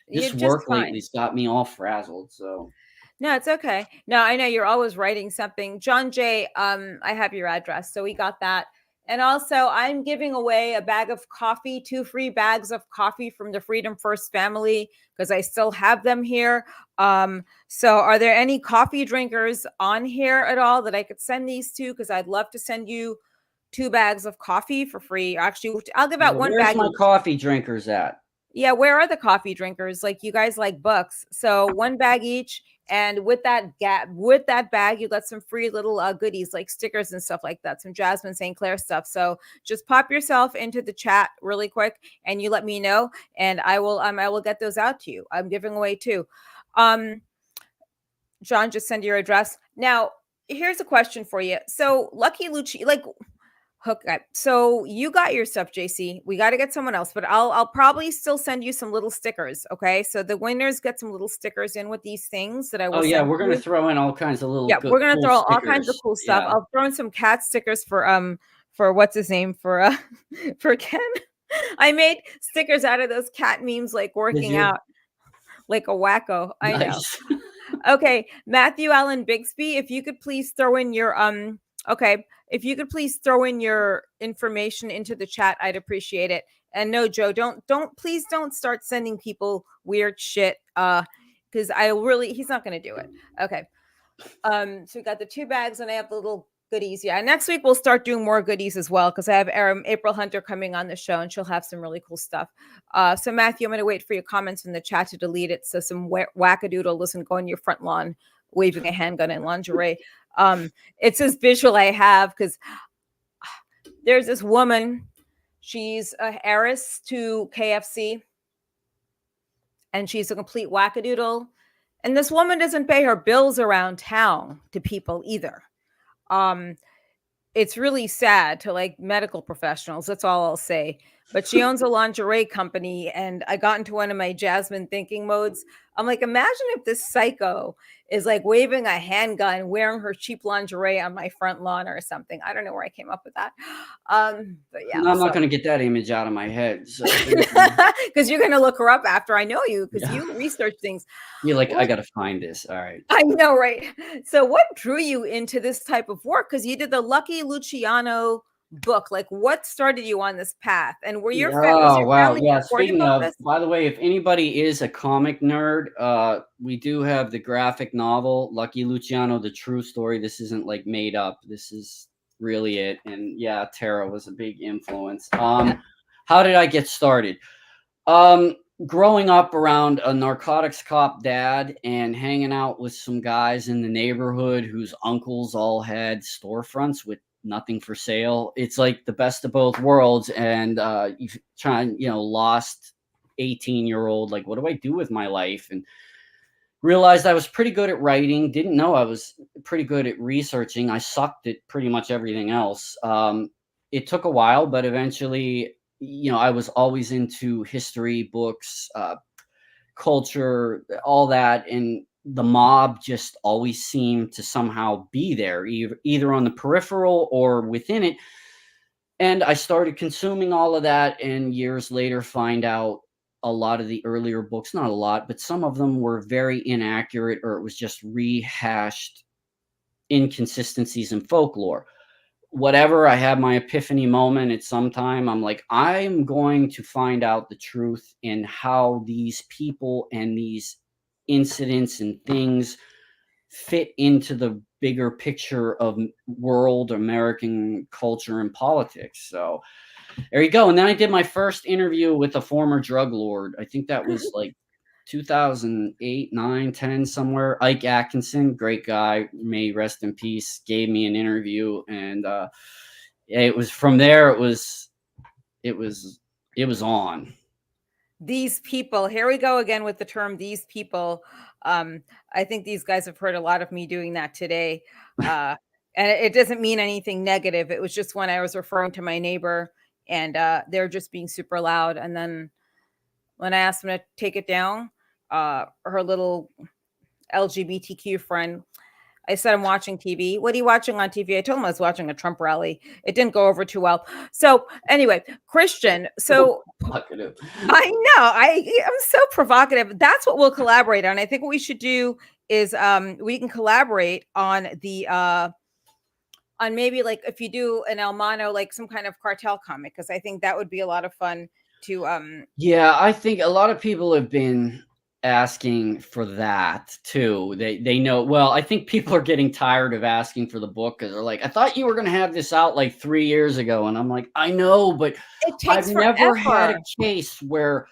D: This work lately's got me all frazzled. So.
A: No, it's okay. No, I know you're always writing something. John J., I have your address, so we got that. And also, I'm giving away a bag of coffee, 2 free bags of coffee from the Freedom First family, because I still have them here. So are there any coffee drinkers on here at all that I could send these to? Because I'd love to send you 2 bags of coffee for free. Actually, I'll give out
D: Yeah,
A: 1
D: where's
A: bag
D: my
A: each.
D: coffee drinkers at?
A: Yeah, where are the coffee drinkers? Like, you guys like books. So 1 bag each. And with that bag, you got some free little goodies like stickers and stuff like that, some Jasmin St. stuff. So just pop yourself into the chat really quick and you let me know, and I will get those out to you. I'm giving away 2. John, just send your address. Now, here's a question for you. So Lucky Lucci, like, hook up. So you got your stuff, JC. We got to get someone else, but I'll probably still send you some little stickers. Okay. So the winners get some little stickers in with these things that I will
D: Oh yeah,
A: send
D: we're
A: to
D: gonna
A: you.
D: throw in all kinds of little
A: Yeah, we're gonna
D: cool
A: throw all kinds of
D: stickers.
A: cool stuff.
D: Yeah.
A: I'll throw in some cat stickers for what's his name for for Ken. I made stickers out of those cat memes, like
D: Did
A: working
D: you?
A: out like a wacko. I know.
D: Nice.
A: Okay, Matthew Allen Bixby, if you could please throw in your if you could please throw in your information into the chat, I'd appreciate it. And no, Joe, please don't start sending people weird shit. Because he's not gonna do it. Okay. So we got the 2 bags and I have the little goodies. Yeah. Next week we'll start doing more goodies as well, because I have April Hunter coming on the show and she'll have some really cool stuff. So Matthew, I'm going to wait for your comments in the chat to delete it. So some wackadoodle doesn't go on your front lawn waving a handgun in lingerie. It's this visual I have because there's this woman. She's a heiress to KFC and she's a complete wackadoodle. And this woman doesn't pay her bills around town to people either. It's really sad to like medical professionals. That's all I'll say. But she owns a lingerie company, and I got into one of my Jasmine thinking modes. I'm like, imagine if this psycho is like waving a handgun, wearing her cheap lingerie on my front lawn or something. I don't know where I came up with that. But yeah,
D: No, I'm not gonna get that image out of my head. So
A: because you're gonna look her up after I know you, because you research things.
D: you're like, I gotta find this. All right.
A: I know, right? So what drew you into this type of work? Because you did the Lucky Luciano book. Like, what started you on this path? And was your family
D: Yeah.
A: supportive
D: Speaking
A: of
D: of,
A: this?
D: by the way, if anybody is a comic nerd, we do have the graphic novel Lucky Luciano, the true story. This isn't like made up. This is really it. And yeah, Tara was a big influence. How did I get started? Growing up around a narcotics cop dad and hanging out with some guys in the neighborhood whose uncles all had storefronts with nothing for sale. It's like the best of both worlds. And you try, lost 18-year-old, like, what do I do with my life? And realized I was pretty good at writing. Didn't know I was pretty good at researching. I sucked at pretty much everything else. It took a while, but eventually, I was always into history books, culture, all that. And the mob just always seemed to somehow be there, either on the peripheral or within it. And I started consuming all of that, and years later find out a lot of the earlier books, not a lot, but some of them were very inaccurate, or it was just rehashed inconsistencies in folklore. Whatever, I had my epiphany moment at some time. I'm like, I'm going to find out the truth in how these people and these incidents and things fit into the bigger picture of world American culture and politics. So there you go. And then I did my first interview with a former drug lord. I think that was like 2008, 9, 10, somewhere. Ike Atkinson, great guy, may rest in peace, gave me an interview. And it was from there, it was on.
A: These people, here we go again with the term these people. I think these guys have heard a lot of me doing that today. And it doesn't mean anything negative. It was just when I was referring to my neighbor, and they're just being super loud. And then when I asked them to take it down, her little LGBTQ friend, I said, I'm watching TV. What are you watching on TV? I told him I was watching a Trump rally. It didn't go over too well. So anyway, Christian. So I know I'm so provocative. That's what we'll collaborate on. I think what we should do is we can collaborate on the on maybe like if you do an El Mano, like some kind of cartel comic, because I think that would be a lot of fun to.
D: Yeah, I think a lot of people have been asking for that too. They know, well, I think people are getting tired of asking for the book because they're like, I thought you were going to have this out like 3 years ago. And I'm like, I know, but
A: It
D: I've
A: takes
D: never had a
A: forever.
D: case where,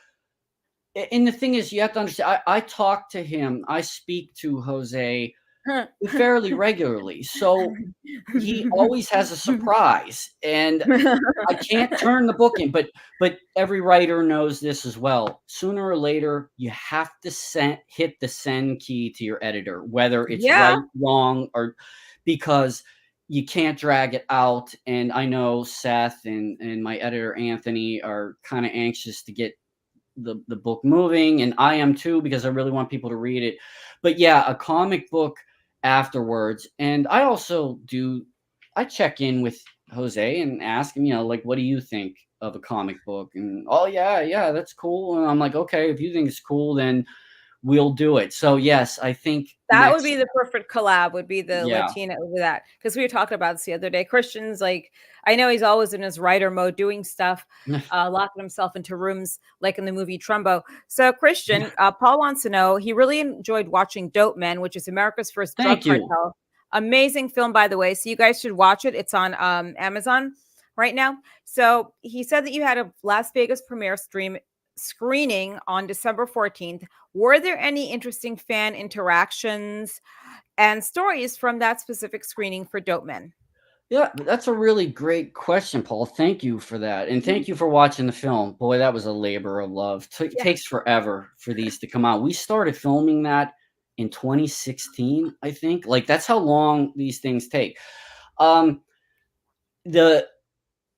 D: and the thing is, you have to understand, I talk to him, I speak to Jose fairly regularly. So he always has a surprise. And I can't turn the book in, but every writer knows this as well. Sooner or later, you have to hit the send key to your editor, whether it's
A: Yeah.
D: right, wrong, or because you can't drag it out. And I know Seth and my editor Anthony are kind of anxious to get the book moving, and I am too because I really want people to read it. But yeah, a comic book afterwards, and I check in with Jose and ask him, like, what do you think of a comic book? And oh yeah, that's cool. And I'm like, okay, if you think it's cool, then we'll do it. So yes, I think
A: That would
D: next,
A: be the perfect collab, would be the
D: yeah.
A: Latina over that. Because we were talking about this the other day. Christian's like, I know he's always in his writer mode doing stuff, locking himself into rooms like in the movie Trumbo. So Christian, Paul wants to know, he really enjoyed watching Dope Men, which is America's first drug
D: Thank you.
A: cartel. Amazing film, by the way. So you guys should watch it. It's on Amazon right now. So he said that you had a Las Vegas premiere screening on December 14th. Were there any interesting fan interactions and stories from that specific screening for Dope Men?
D: Yeah, that's a really great question, Paul. Thank you for that. And thank you for watching the film. Boy, that was a labor of love.
A: Yeah.
D: Takes forever for these to come out. We started filming that in 2016, I think. Like, that's how long these things take. Um, the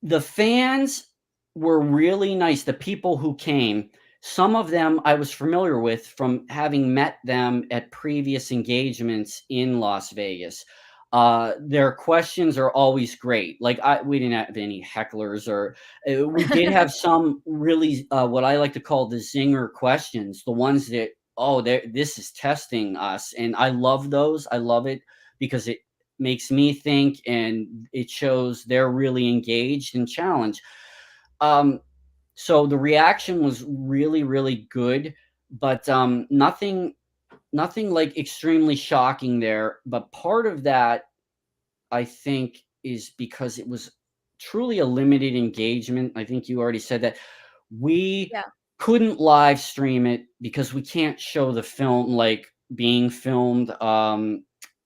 D: the fans were really nice. The people who came, some of them I was familiar with from having met them at previous engagements in Las Vegas. Their questions are always great. Like we didn't have any hecklers, or we did have some really what I like to call the zinger questions, the ones that this is testing us, and I love those. I love it because it makes me think, and it shows they're really engaged and challenged. So the reaction was really, really good, but nothing like extremely shocking there. But part of that, I think, is because it was truly a limited engagement. I think you already said that. We
A: Yeah.
D: couldn't live stream it because we can't show the film like being filmed.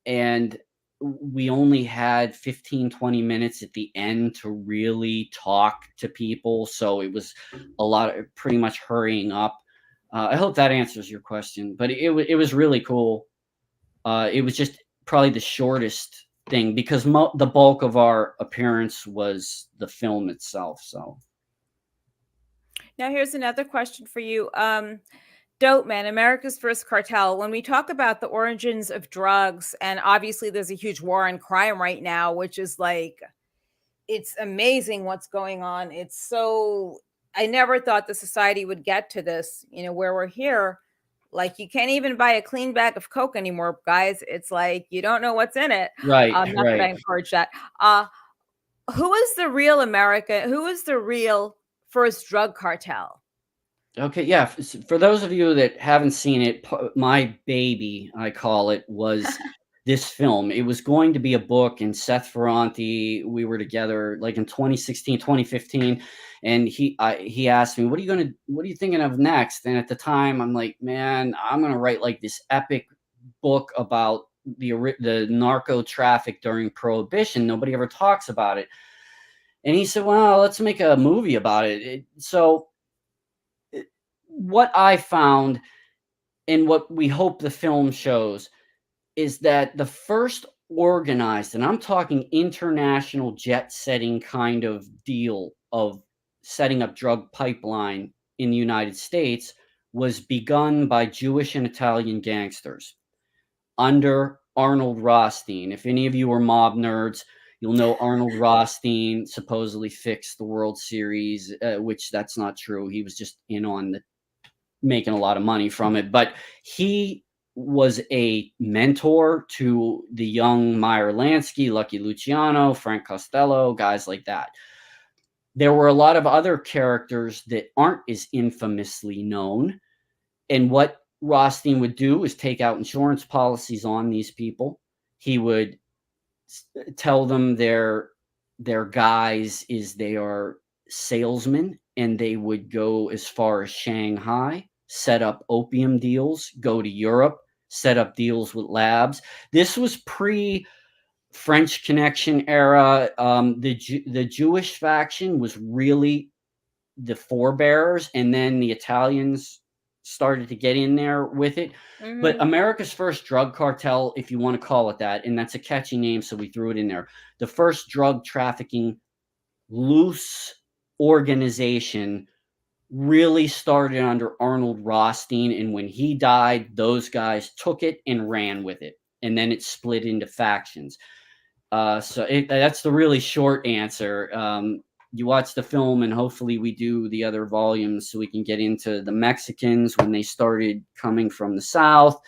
D: And we only had 15-20 minutes at the end to really talk to people. So it was a lot of pretty much hurrying up. I hope that answers your question, but it was really cool. It was just probably the shortest thing because the bulk of our appearance was the film itself. So
A: Now here's another question for you. Dope Man, America's first cartel. When we talk about the origins of drugs, and obviously there's a huge war on crime right now, which is like, it's amazing what's going on. It's so, I never thought the society would get to this, where we're here. Like, you can't even buy a clean bag of Coke anymore, guys. It's like, you don't know what's in it.
D: right.
A: Not that I encourage that. Who is the real America? Who is the real first drug cartel?
D: Okay, yeah. For those of you that haven't seen it, my baby, I call it, was this film. It was going to be a book, and Seth Ferranti, we were together like in 2016, 2015, and he asked me, what are you thinking of next? And at the time, I'm like, man, I'm going to write like this epic book about the narco traffic during Prohibition. Nobody ever talks about it. And he said, well, let's make a movie about it. So what I found, and what we hope the film shows, is that the first organized, and I'm talking international jet setting kind of deal of setting up drug pipeline in the United States, was begun by Jewish and Italian gangsters under Arnold Rothstein. If any of you are mob nerds, you'll know Arnold Rothstein supposedly fixed the World Series, which that's not true. He was just in on making a lot of money from it. But he was a mentor to the young Meyer Lansky, Lucky Luciano, Frank Costello, guys like that. There were a lot of other characters that aren't as infamously known. And what Rothstein would do is take out insurance policies on these people. He would tell them their guise is they are salesmen, and they would go as far as Shanghai, set up opium deals, go to Europe, set up deals with labs. This was pre French Connection era. The Jewish faction was really the forebearers, and then the Italians started to get in there with it. But America's first drug cartel, if you want to call it that, and that's a catchy name, so we threw it in there. The first drug trafficking loose organization really started under Arnold Rothstein, and when he died, those guys took it and ran with it, and then it split into factions. So that's the really short answer. You watch the film, and hopefully we do the other volumes so we can get into the Mexicans when they started coming from the South,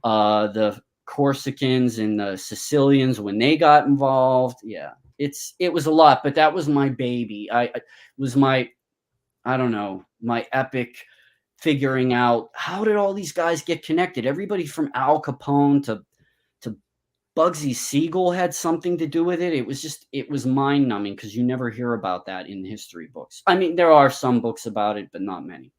D: the Corsicans and the Sicilians when they got involved. Yeah, it was a lot, but that was my baby. It was my, I don't know, my epic figuring out how did all these guys get connected. Everybody from Al Capone to Bugsy Siegel had something to do with it. It was mind numbing because you never hear about that in history books. I mean, there are some books about it, but not many.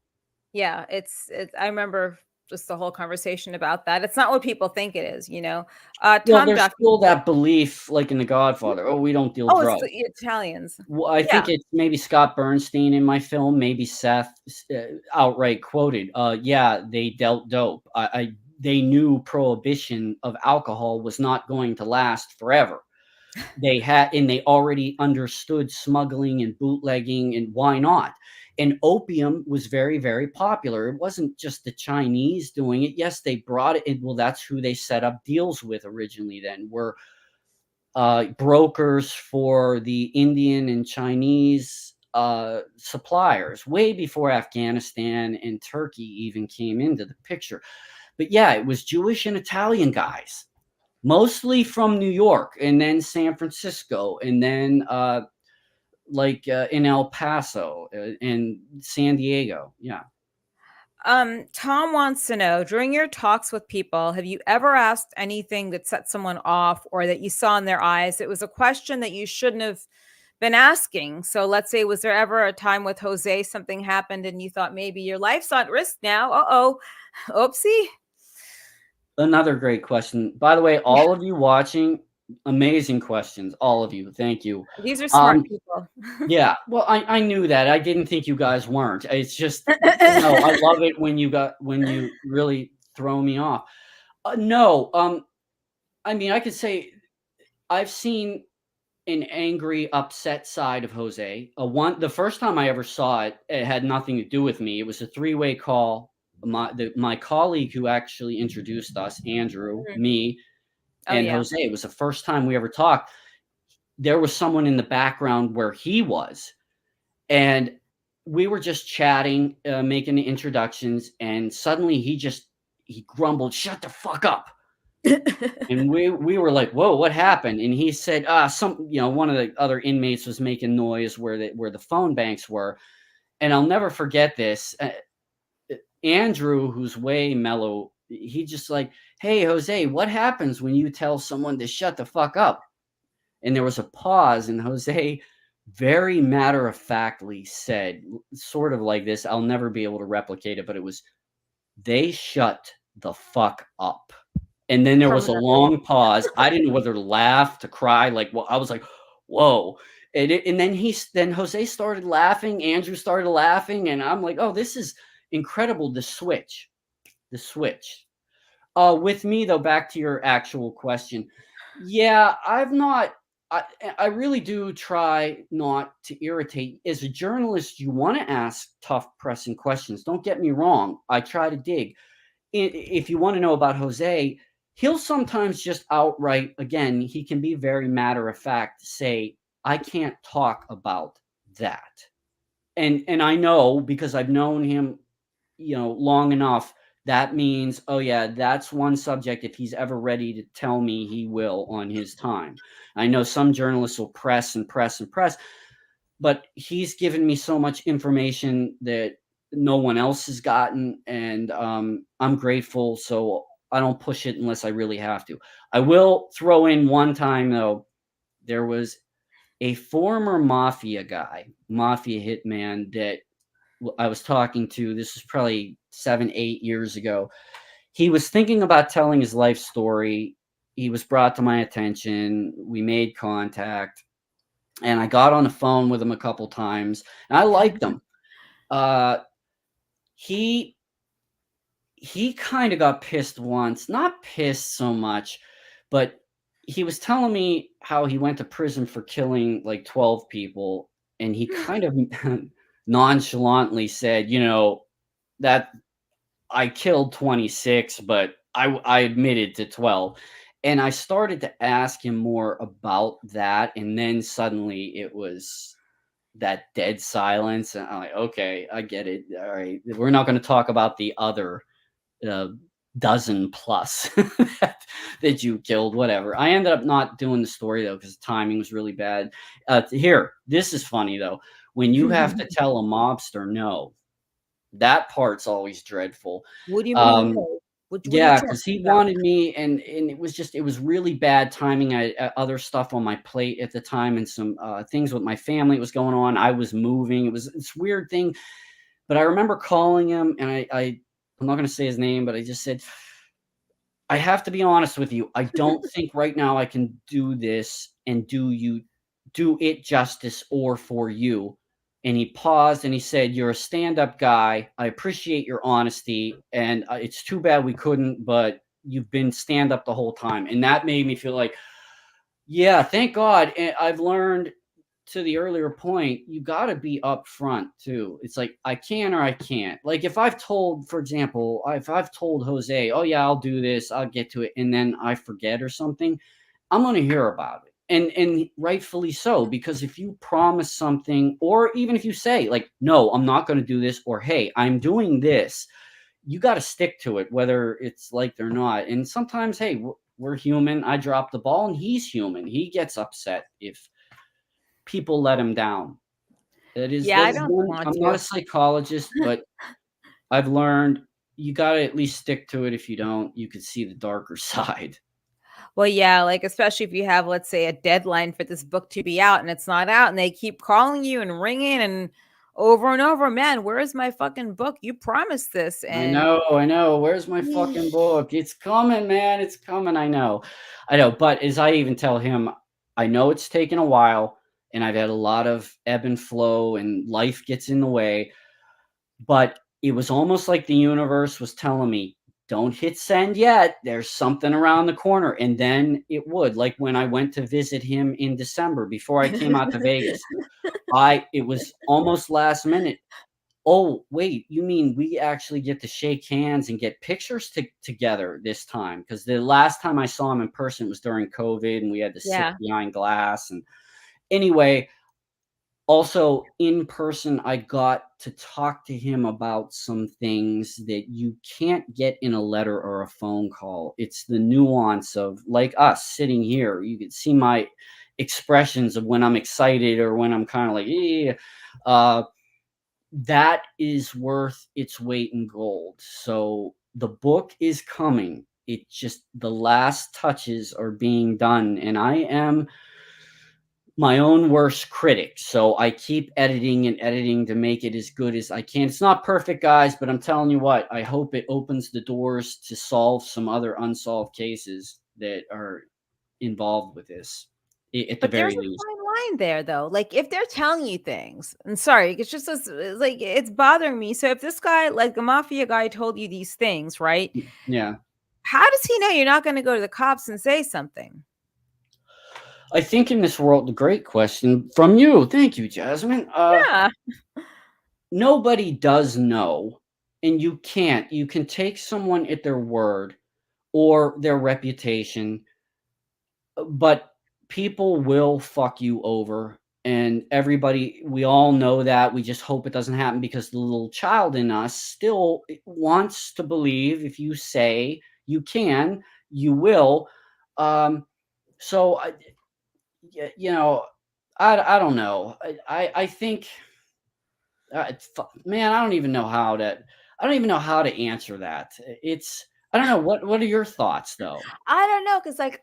A: Yeah, I remember just the whole conversation about that. It's not what people think it is,
D: Well,
A: Tom
D: there's
A: Duffy.
D: still that belief, like in The Godfather. Oh, we don't deal
A: Oh,
D: drugs.
A: it's the Italians.
D: Well, I think it's maybe Scott Bernstein in my film, maybe Seth outright quoted, yeah, they dealt dope. They knew prohibition of alcohol was not going to last forever. They already understood smuggling and bootlegging, and why not? And opium was very, very popular. It wasn't just the Chinese doing it. Yes, they brought it in. Well, that's who they set up deals with originally then, were brokers for the Indian and Chinese suppliers, way before Afghanistan and Turkey even came into the picture. But yeah, it was Jewish and Italian guys, mostly from New York, and then San Francisco, and then in El Paso and San Diego. Yeah.
A: Tom wants to know, during your talks with people, have you ever asked anything that set someone off or that you saw in their eyes? It was a question that you shouldn't have been asking. So let's say, was there ever a time with Jose, something happened and you thought maybe your life's at risk now? Uh-oh. Oopsie.
D: Another great question. By the way, all of you watching, amazing questions. All of you. Thank you.
A: These are smart people.
D: Yeah. Well, I knew that. I didn't think you guys weren't. It's just, I love it when you really throw me off. No. I mean, I could say I've seen an angry, upset side of Jose. The first time I ever saw it, it had nothing to do with me. It was a three-way call. My colleague who actually introduced us, Andrew, me, and Jose, it was the first time we ever talked. There was someone in the background where he was, and we were just chatting, making the introductions, and suddenly he grumbled, "Shut the fuck up." And we were like, "Whoa, what happened?" And he said, one of the other inmates was making noise where the phone banks were. And I'll never forget this. Andrew, who's way mellow, he just like, "Hey, Jose, what happens when you tell someone to shut the fuck up?" And there was a pause, and Jose very matter-of-factly said, sort of like this, I'll never be able to replicate it, but it was, "They shut the fuck up." And then there was a long pause. I didn't know whether to laugh, to cry. I was like, whoa. And then Jose started laughing. Andrew started laughing. And I'm like, oh, this is incredible. The switch. With me, though, back to your actual question. Yeah, I really do try not to irritate. As a journalist, you want to ask tough, pressing questions. Don't get me wrong. I try to dig. If you want to know about Jose, he'll sometimes just outright, again, he can be very matter of fact, say, "I can't talk about that." And I know, because I've known him, long enough, that means, oh yeah, that's one subject. If he's ever ready to tell me, he will on his time. I know some journalists will press and press and press, but he's given me so much information that no one else has gotten, and I'm grateful. So I don't push it unless I really have to. I will throw in one time though. There was a former mafia guy, mafia hitman that I was talking to. This was probably 7, 8 years ago. He was thinking about telling his life story. He was brought to my attention. We made contact, and I got on the phone with him a couple times, and I liked him. Uh, he he kind of got pissed once, not pissed so much, but he was telling me how he went to prison for killing like 12 people, and he kind of nonchalantly said, that I killed 26, but I admitted to 12. And I started to ask him more about that, and then suddenly it was that dead silence, and I'm like, okay, I get it. All right, we're not going to talk about the other uh, dozen plus that you killed, whatever. I ended up not doing the story though because the timing was really bad. Here, this is funny though. When you have to tell a mobster no, that part's always dreadful.
A: What do you mean?
D: Um,
A: What are you
D: yeah,
A: talking
D: because he
A: about?
D: wanted me, and it was really bad timing. I other stuff on my plate at the time, and some things with my family was going on. I was moving. It was this weird thing, but I remember calling him, and I'm not going to say his name, but I just said, I have to be honest with you. I don't think right now I can do this and do it justice or for you. And he paused and he said, "You're a stand-up guy. I appreciate your honesty, and it's too bad we couldn't, but you've been stand-up the whole time." And that made me feel like, yeah, thank God. And I've learned, to the earlier point, you got to be upfront too. It's like, I can or I can't. Like if I've told, for example, if I've told Jose, oh yeah, I'll do this, I'll get to it, and then I forget or something, I'm going to hear about it. And rightfully so, because if you promise something, or even if you say like, no, I'm not going to do this, or hey, I'm doing this, you got to stick to it, whether it's liked or not. And sometimes, hey, we're human. I drop the ball, and he's human. He gets upset if people let him down.
A: Yeah, I
D: That is
A: don't
D: one.
A: want
D: I'm not
A: to.
D: a psychologist, but I've learned you got to at least stick to it. If you don't, you could see the darker side.
A: Well, yeah, like especially if you have, let's say, a deadline for this book to be out and it's not out, and they keep calling you and ringing and over, man, where's my fucking book? You promised this,
D: I
A: and
D: know, I know. Where's my fucking book? It's coming, man. It's coming. I know. But as I even tell him, I know it's taken a while, and I've had a lot of ebb and flow, and life gets in the way. But it was almost like the universe was telling me, don't hit send yet. There's something around the corner. And then it would, like when I went to visit him in December before I came out to Vegas. It was almost last minute. Oh, wait, you mean we actually get to shake hands and get pictures together this time? Because the last time I saw him in person was during COVID, and we had to sit
A: yeah,
D: behind glass. And anyway, also in person, I got to talk to him about some things that you can't get in a letter or a phone call. It's the nuance of, like us sitting here. You could see my expressions of when I'm excited or when I'm kind of like, eh. That is worth its weight in gold. So the book is coming. It just, the last touches are being done, and I am my own worst critic. So I keep editing and editing to make it as good as I can. It's not perfect, guys, but I'm telling you what, I hope it opens the doors to solve some other unsolved cases that are involved with this, at the
A: but there's
D: very
A: a
D: least.
A: fine line there, though. Like if they're telling you things, and sorry, it's just like it's bothering me. So if this guy, like the mafia guy, told you these things, right?
D: Yeah.
A: How does he know you're not going to go to the cops and say something?
D: I think in this world, the great question from you. Thank you, Jasmine.
A: Yeah.
D: Nobody does know, and you can't. You can take someone at their word or their reputation, but people will fuck you over. And everybody, we all know that. We just hope it doesn't happen because the little child in us still wants to believe if you say you can, you will. Um, so, you know, I don't know. I think, man, I don't even know how to answer that. I don't know. What are your thoughts though?
A: I don't know, because like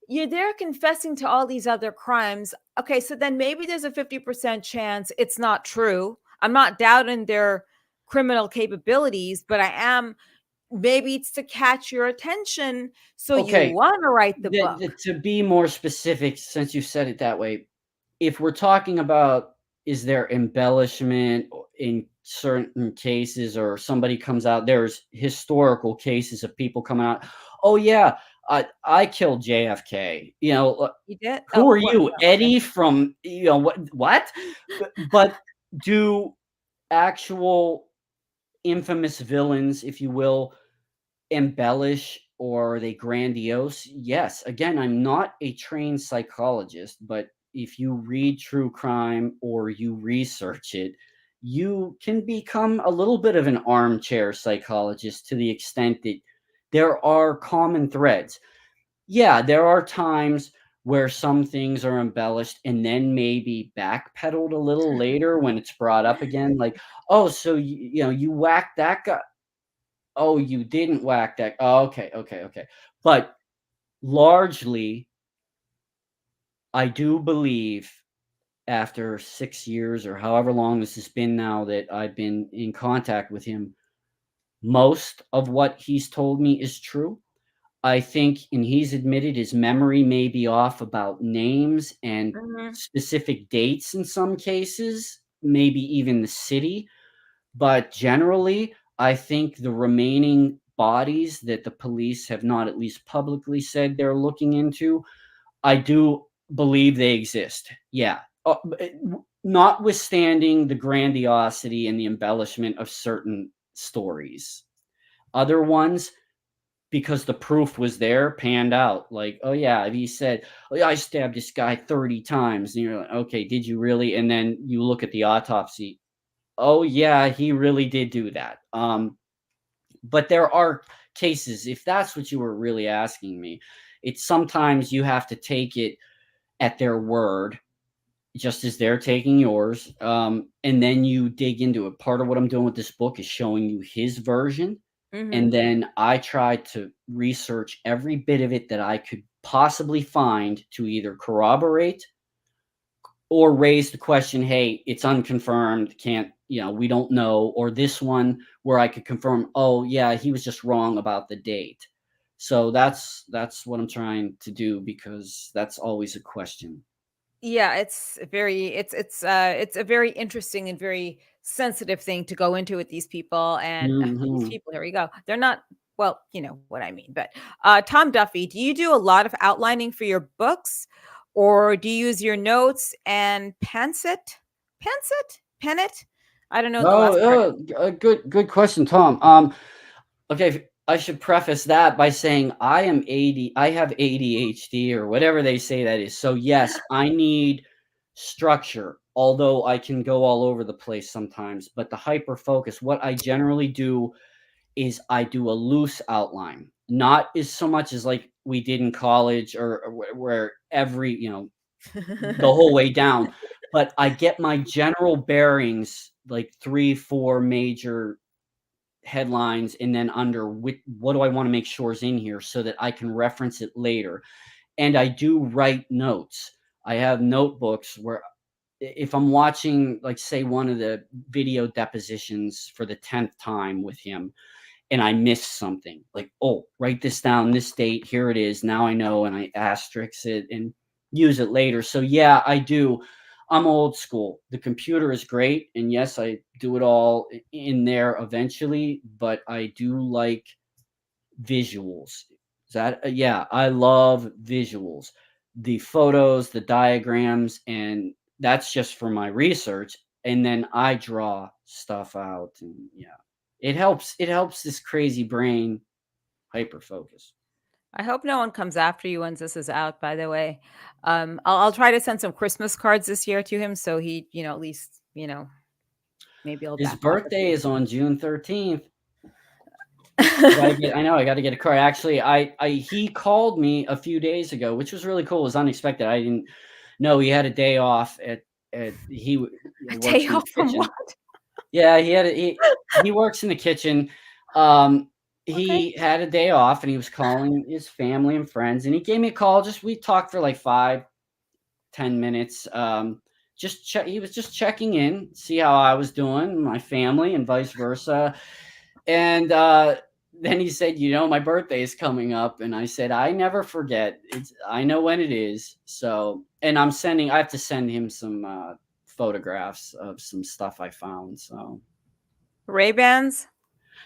A: you're there confessing to all these other crimes. Okay, so then maybe there's a 50% chance it's not true. I'm not doubting their criminal capabilities, but I am, maybe it's to catch your attention so you
D: Okay,
A: want to write the book.
D: to be more specific, since you said it that way, if we're talking about, is there embellishment in certain cases, or somebody comes out, there's historical cases of people coming out, oh yeah, I killed JFK.
A: You did?
D: Who
A: Oh,
D: are
A: what?
D: you, Eddie from, what? But do actual infamous villains, if you will, embellish, or are they grandiose? Yes. Again, I'm not a trained psychologist, but if you read true crime or you research it, you can become a little bit of an armchair psychologist, to the extent that there are common threads. Yeah, there are times where some things are embellished and then maybe backpedaled a little later when it's brought up again. Like, oh, so you whacked that guy. Oh, you didn't whack that. Oh, okay, okay, okay. But largely, I do believe, after 6 years or however long this has been now that I've been in contact with him, most of what he's told me is true. I think, and he's admitted, his memory may be off about names and
A: Mhm.
D: specific dates in some cases, maybe even the city. But generally, I think the remaining bodies that the police have not at least publicly said they're looking into, I do believe they exist. Yeah. Notwithstanding the grandiosity and the embellishment of certain stories. Other ones, because the proof was there, panned out. Like, oh yeah, he said, oh, yeah, I stabbed this guy 30 times. And you're like, okay, did you really? And then you look at the autopsy. Oh yeah, he really did do that. But there are cases, if that's what you were really asking me, it's sometimes you have to take it at their word, just as they're taking yours. And then you dig into it. Part of what I'm doing with this book is showing you his version. And
A: Mhm.
D: then I tried to research every bit of it that I could possibly find to either corroborate or raise the question, hey, it's unconfirmed, can't, we don't know. Or this one where I could confirm, oh yeah, he was just wrong about the date. So that's what I'm trying to do, because that's always a question.
A: Yeah, it's a very interesting and very sensitive thing to go into with these people. And these
D: Mhm.
A: people, here we go. They're not, well, you know what I mean. But Tom Duffy, do you do a lot of outlining for your books, or do you use your notes and pen it? I don't know the last part.
D: Good question, Tom. Okay, I should preface that by saying I have ADHD, or whatever they say that is. So yes, I need structure, although I can go all over the place sometimes. But the hyper focus, what I generally do is I do a loose outline, not as so much as like we did in college, or where every, the whole way down, but I get my general bearings, like 3, 4 major headlines, and then under what do I want to make sure is in here so that I can reference it later. And I do write notes. I have notebooks where, if I'm watching, like, say, one of the video depositions for the 10th time with him, and I missed something, like, oh, write this down, this date, here it is, now I know, and I asterisk it and use it later. So yeah, I do. I'm old school. The computer is great, and yes, I do it all in there eventually, but I do like visuals. Yeah, I love visuals. The photos, the diagrams, and that's just for my research. And then I draw stuff out, and yeah. It helps this crazy brain hyper focus.
A: I hope no one comes after you once this is out, by the way. I'll try to send some Christmas cards this year to him so he, at least, maybe I'll
D: His
A: back off a
D: birthday
A: few.
D: is on June 13th. I got to get a card. Actually, he called me a few days ago, which was really cool. It was unexpected. I didn't know he had a day off he
A: A
D: works
A: day
D: in the
A: off from
D: kitchen.
A: what?
D: Yeah, he works in the kitchen.
A: Okay.
D: He had a day off and he was calling his family and friends, and he gave me a call. We talked for like 5-10 minutes. He was just checking in, see how I was doing, my family, and vice versa. And then he said, my birthday is coming up. And I said, I never forget. I know when it is. So, and I have to send him some photographs of some stuff I found. So,
A: Ray-Bans?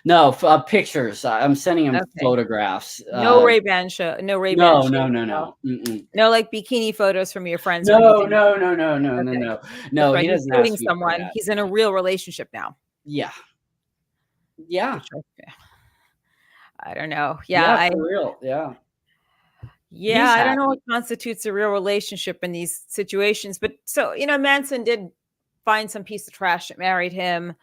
D: no, pictures. I'm sending him
A: Okay.
D: photographs.
A: No Ray-Ban show. No Ray-Ban
D: No,
A: show.
D: no, no,
A: No.
D: no. Mm-mm.
A: No, like bikini photos from your friends or
D: No,
A: anything.
D: no, no, no, no, no,
A: Okay.
D: no.
A: That's
D: No,
A: right.
D: he
A: He's
D: doesn't
A: dating
D: ask me for
A: someone.
D: that.
A: He's in a real relationship now.
D: Yeah. Yeah.
A: Which I don't know.
D: Yeah, for real. Yeah.
A: Yeah,
D: He's
A: I don't know
D: happy.
A: what constitutes a real relationship in these situations. But so, Manson did find some piece of trash that married him.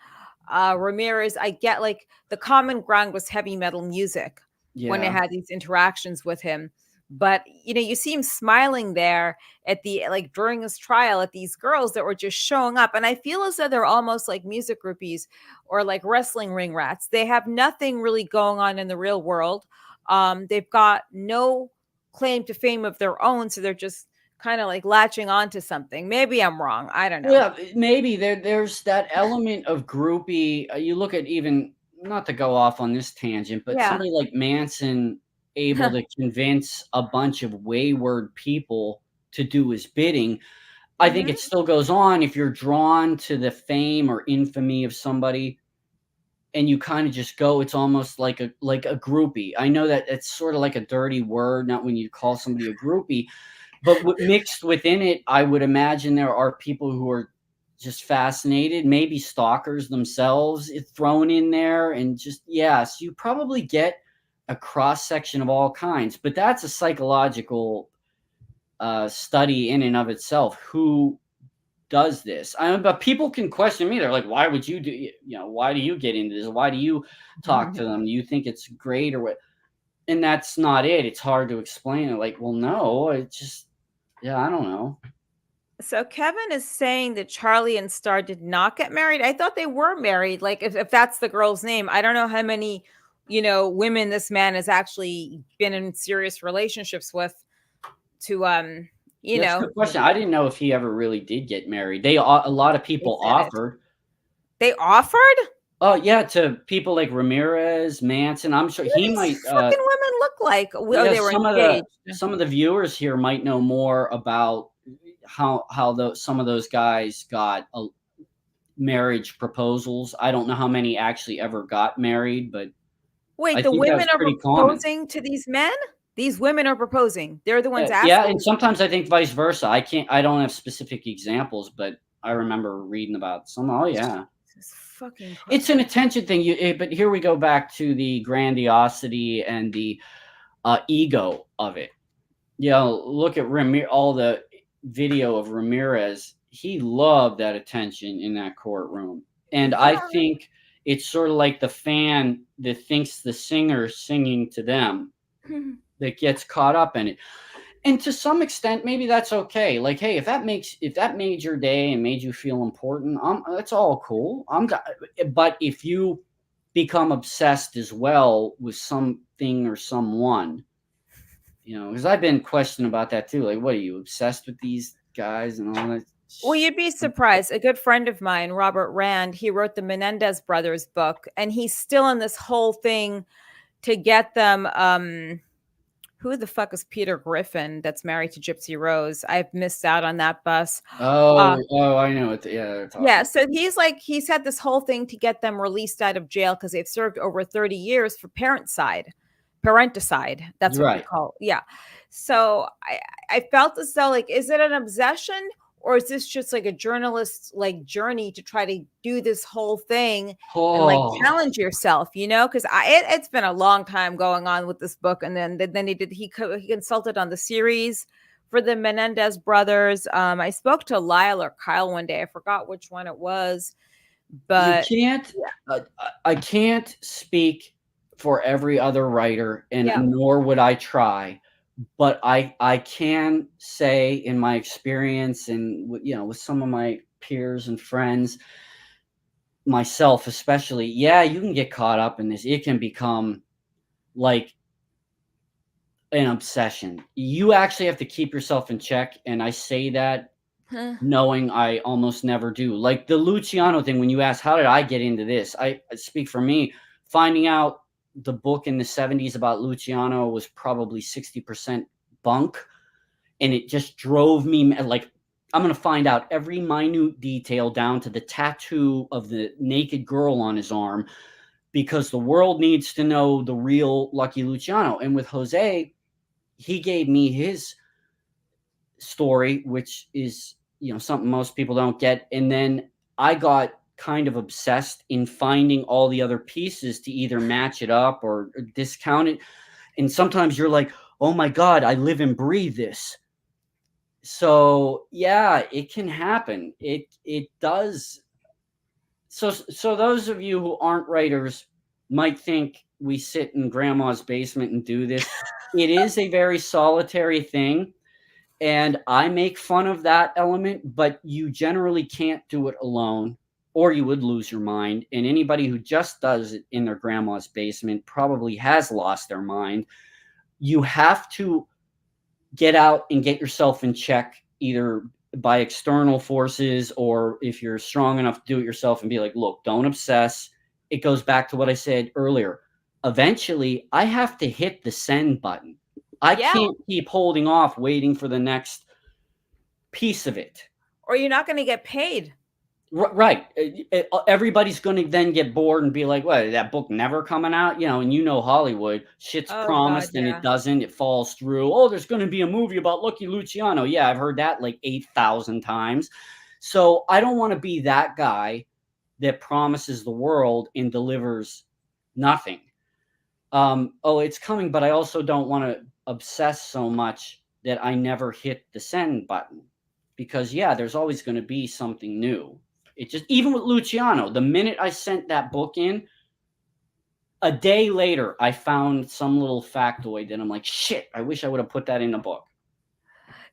A: Ramirez, I get like the common ground was heavy metal music when they
D: Yeah.
A: had these interactions with him. But you see him smiling there at the like during his trial at these girls that were just showing up. And I feel as though they're almost like music groupies or like wrestling ring rats. They have nothing really going on in the real world. They've got no claim to fame of their own. So they're just kind of like latching onto something. Maybe I'm wrong. I don't know.
D: Yeah, maybe there's that element of groupie. You look at, even not to go off on this tangent, but
A: Yeah.
D: somebody like Manson able to convince a bunch of wayward people to do his bidding. I think
A: Mhm.
D: it still goes on if you're drawn to the fame or infamy of somebody and you kind of just go. It's almost like a groupie. I know that it's sort of like a dirty word, not when you call somebody a groupie, but mixed within it, I would imagine there are people who are just fascinated, maybe stalkers themselves, thrown in there. And just, yes, you probably get a cross section of all kinds, but that's a psychological study in and of itself. Who does this? But people can question me. They're like, why would you do, why do you get into this? Why do you talk to them? Do you think it's great or what? And that's not it. It's hard to explain it. Like, well, no, it just, yeah, I don't know.
A: So Kevin is saying that Charlie and Star did not get married. I thought they were married. Like if that's the girl's name, I don't know how many, women this man has actually been in serious relationships with to
D: That's a good question. I didn't know if he ever really did get married. A lot of
A: they
D: people
A: said it.
D: offered.
A: They offered?
D: Oh yeah, to people like Ramirez, Manson. I'm sure
A: What do
D: he
A: these
D: might.
A: fucking women look like? Oh,
D: Yeah,
A: they were engaged.
D: some of the viewers here might know more about how some of those guys got marriage proposals. I don't know how many actually ever got married, but
A: Wait,
D: I
A: the
D: think that
A: women
D: was
A: are
D: pretty common.
A: proposing to these men? These women are proposing. They're the ones
D: Yeah,
A: asking.
D: and sometimes I think vice versa. I don't have specific examples, but I remember reading about some. Oh yeah,
A: Jesus fucking Christ.
D: it's an attention thing. But here we go back to the grandiosity and the ego of it. Look at all the video of Ramirez. He loved that attention in that courtroom, and I think it's sort of like the fan that thinks the singer singing to them that gets caught up in it. And to some extent, maybe that's okay. Like, hey, if that made your day and made you feel important, that's all cool. But if you become obsessed as well with something or someone, because I've been questioned about that too. Like, what are you, obsessed with these guys and all that?
A: Well, you'd be surprised. A good friend of mine, Robert Rand, he wrote the Menendez brothers book, and he's still in this whole thing to get them. Who the fuck is Peter Griffin that's married to Gypsy Rose? I've missed out on that bus.
D: I know it. Yeah, they're talking.
A: Yeah, so he's had this whole thing to get them released out of jail because they've served over 30 years for parenticide. That's what we
D: Right.
A: call. Yeah. So I felt as though, like, is it an obsession or is this just like a journalist's like journey to try to do this whole thing and like
D: Oh,
A: challenge yourself, because it's been a long time going on with this book. And then he consulted on the series for the Menendez brothers. I spoke to Lyle or Kyle one day. I forgot which one it was, but
D: you can't. I can't speak for every other writer, and nor would I try. But I can say in my experience and with some of my peers and friends, myself especially, you can get caught up in this. It can become like an obsession. You actually have to keep yourself in check, and I say that knowing I almost never do. Like the Luciano thing, when you ask, how did I get into this? I speak for me. Finding out the book in the 70s about Luciano was probably 60% bunk. And it just drove me, like, I'm going to find out every minute detail down to the tattoo of the naked girl on his arm, because the world needs to know the real Lucky Luciano. And with Jose, he gave me his story, which is, something most people don't get. And then I got kind of obsessed in finding all the other pieces to either match it up or discount it. And sometimes you're like, oh my God, I live and breathe this. So it can happen. It does. So those of you who aren't writers might think we sit in grandma's basement and do this. It is a very solitary thing. And I make fun of that element, but you generally can't do it alone, or you would lose your mind. And anybody who just does it in their grandma's basement probably has lost their mind. You have to get out and get yourself in check, either by external forces, or if you're strong enough to do it yourself and be like, look, don't obsess. It goes back to what I said earlier. Eventually, I have to hit the send button. I can't keep holding off waiting for the next piece of it.
A: Or you're not going to get paid.
D: Right. Everybody's going to then get bored and be like, what, that book never coming out? And Hollywood, shit's promised and it doesn't. It falls through. Oh, there's going to be a movie about Lucky Luciano. Yeah, I've heard that like 8,000 times. So I don't want to be that guy that promises the world and delivers nothing. It's coming, but I also don't want to obsess so much that I never hit the send button, because there's always going to be something new. It just, even with Luciano, the minute I sent that book in, a day later, I found some little factoid that I'm like, shit, I wish I would have put that in the book.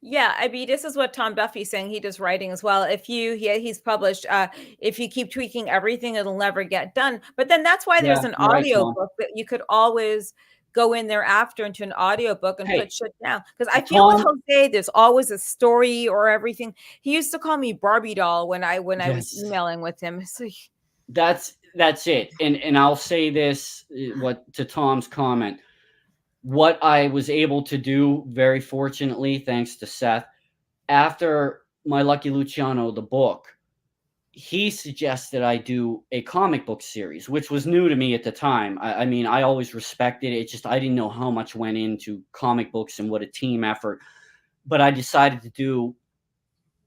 A: Yeah, I mean, this is what Tom Duffy's saying. He does writing as well. He's published, if you keep tweaking everything, it'll never get done. But then that's why there's an audio book that you could always go in there after into an audio book and put shit down. Because I feel with Jose, there's always a story or everything. He used to call me Barbie doll when I was emailing with him. So
D: that's it. And I'll say this, to Tom's comment. What I was able to do, very fortunately, thanks to Seth, after my Lucky Luciano, the book, he suggested I do a comic book series, which was new to me at the time. I mean, I always respected it. It's just I didn't know how much went into comic books and what a team effort. But I decided to do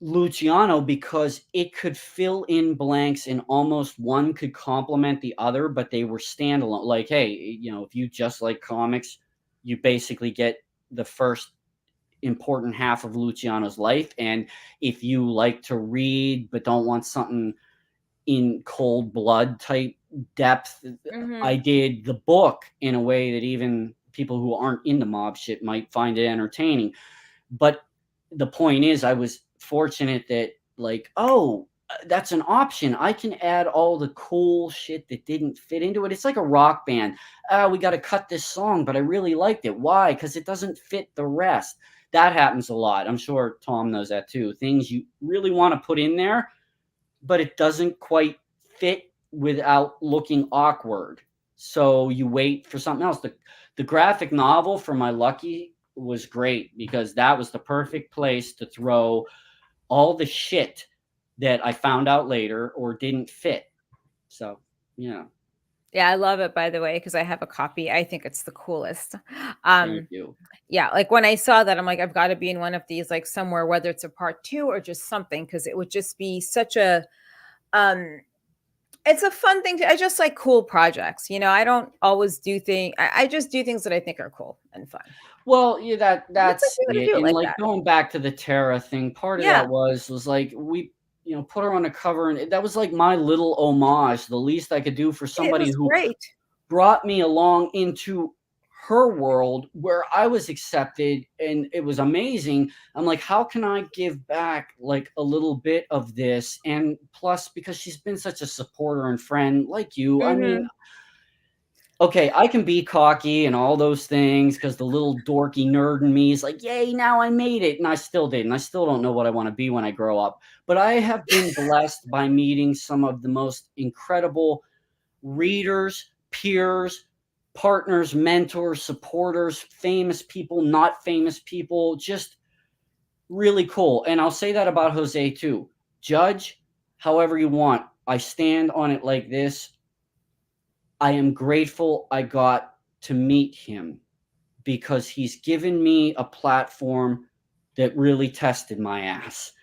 D: Luciano because it could fill in blanks and almost one could complement the other, but they were standalone. Like, hey, if you just like comics, you basically get the first important half of Luciano's life. And if you like to read but don't want something in cold blood type depth, I did the book in a way that even people who aren't into mob shit might find it entertaining. But the point is, I was fortunate that that's an option. I can add all the cool shit that didn't fit into it. It's like a rock band. We got to cut this song, but I really liked it. Why? Because it doesn't fit the rest. That happens a lot. I'm sure Tom knows that too. Things you really want to put in there, but it doesn't quite fit without looking awkward. So you wait for something else. The graphic novel for my Lucky was great because that was the perfect place to throw all the shit that I found out later or didn't fit. So,
A: Yeah, I love it, by the way, because I have a copy. I think it's the coolest.
D: Thank
A: Um,
D: you.
A: yeah, like when I saw that, I'm like, I've got to be in one of these, like somewhere, whether it's a part two or just something, because it would just be such a um it's a fun thing to I just like cool projects. I don't always do things. I just do things that I think are cool and fun.
D: Well, yeah,
A: And it's like
D: that's
A: you got to
D: it.
A: do it
D: And
A: like
D: like
A: that.
D: going back to the Tara thing, part of
A: Yeah,
D: that was like we, put her on the cover, and that was like my little homage, the least I could do for
A: it
D: somebody
A: was
D: who
A: great.
D: brought me along into her world where I was accepted and it was amazing. I'm like, how can I give back like a little bit of this? And plus, because she's been such a supporter and friend like you, I mean,
A: Hmm.
D: okay, I can be cocky and all those things because the little dorky nerd in me is like, yay, now I made it. And I still did. And I still don't know what I want to be when I grow up. But I have been blessed by meeting some of the most incredible readers, peers, partners, mentors, supporters, famous people, not famous people, just really cool. And I'll say that about Jose too. Judge however you want. I stand on it like this. I am grateful I got to meet him because he's given me a platform that really tested my ass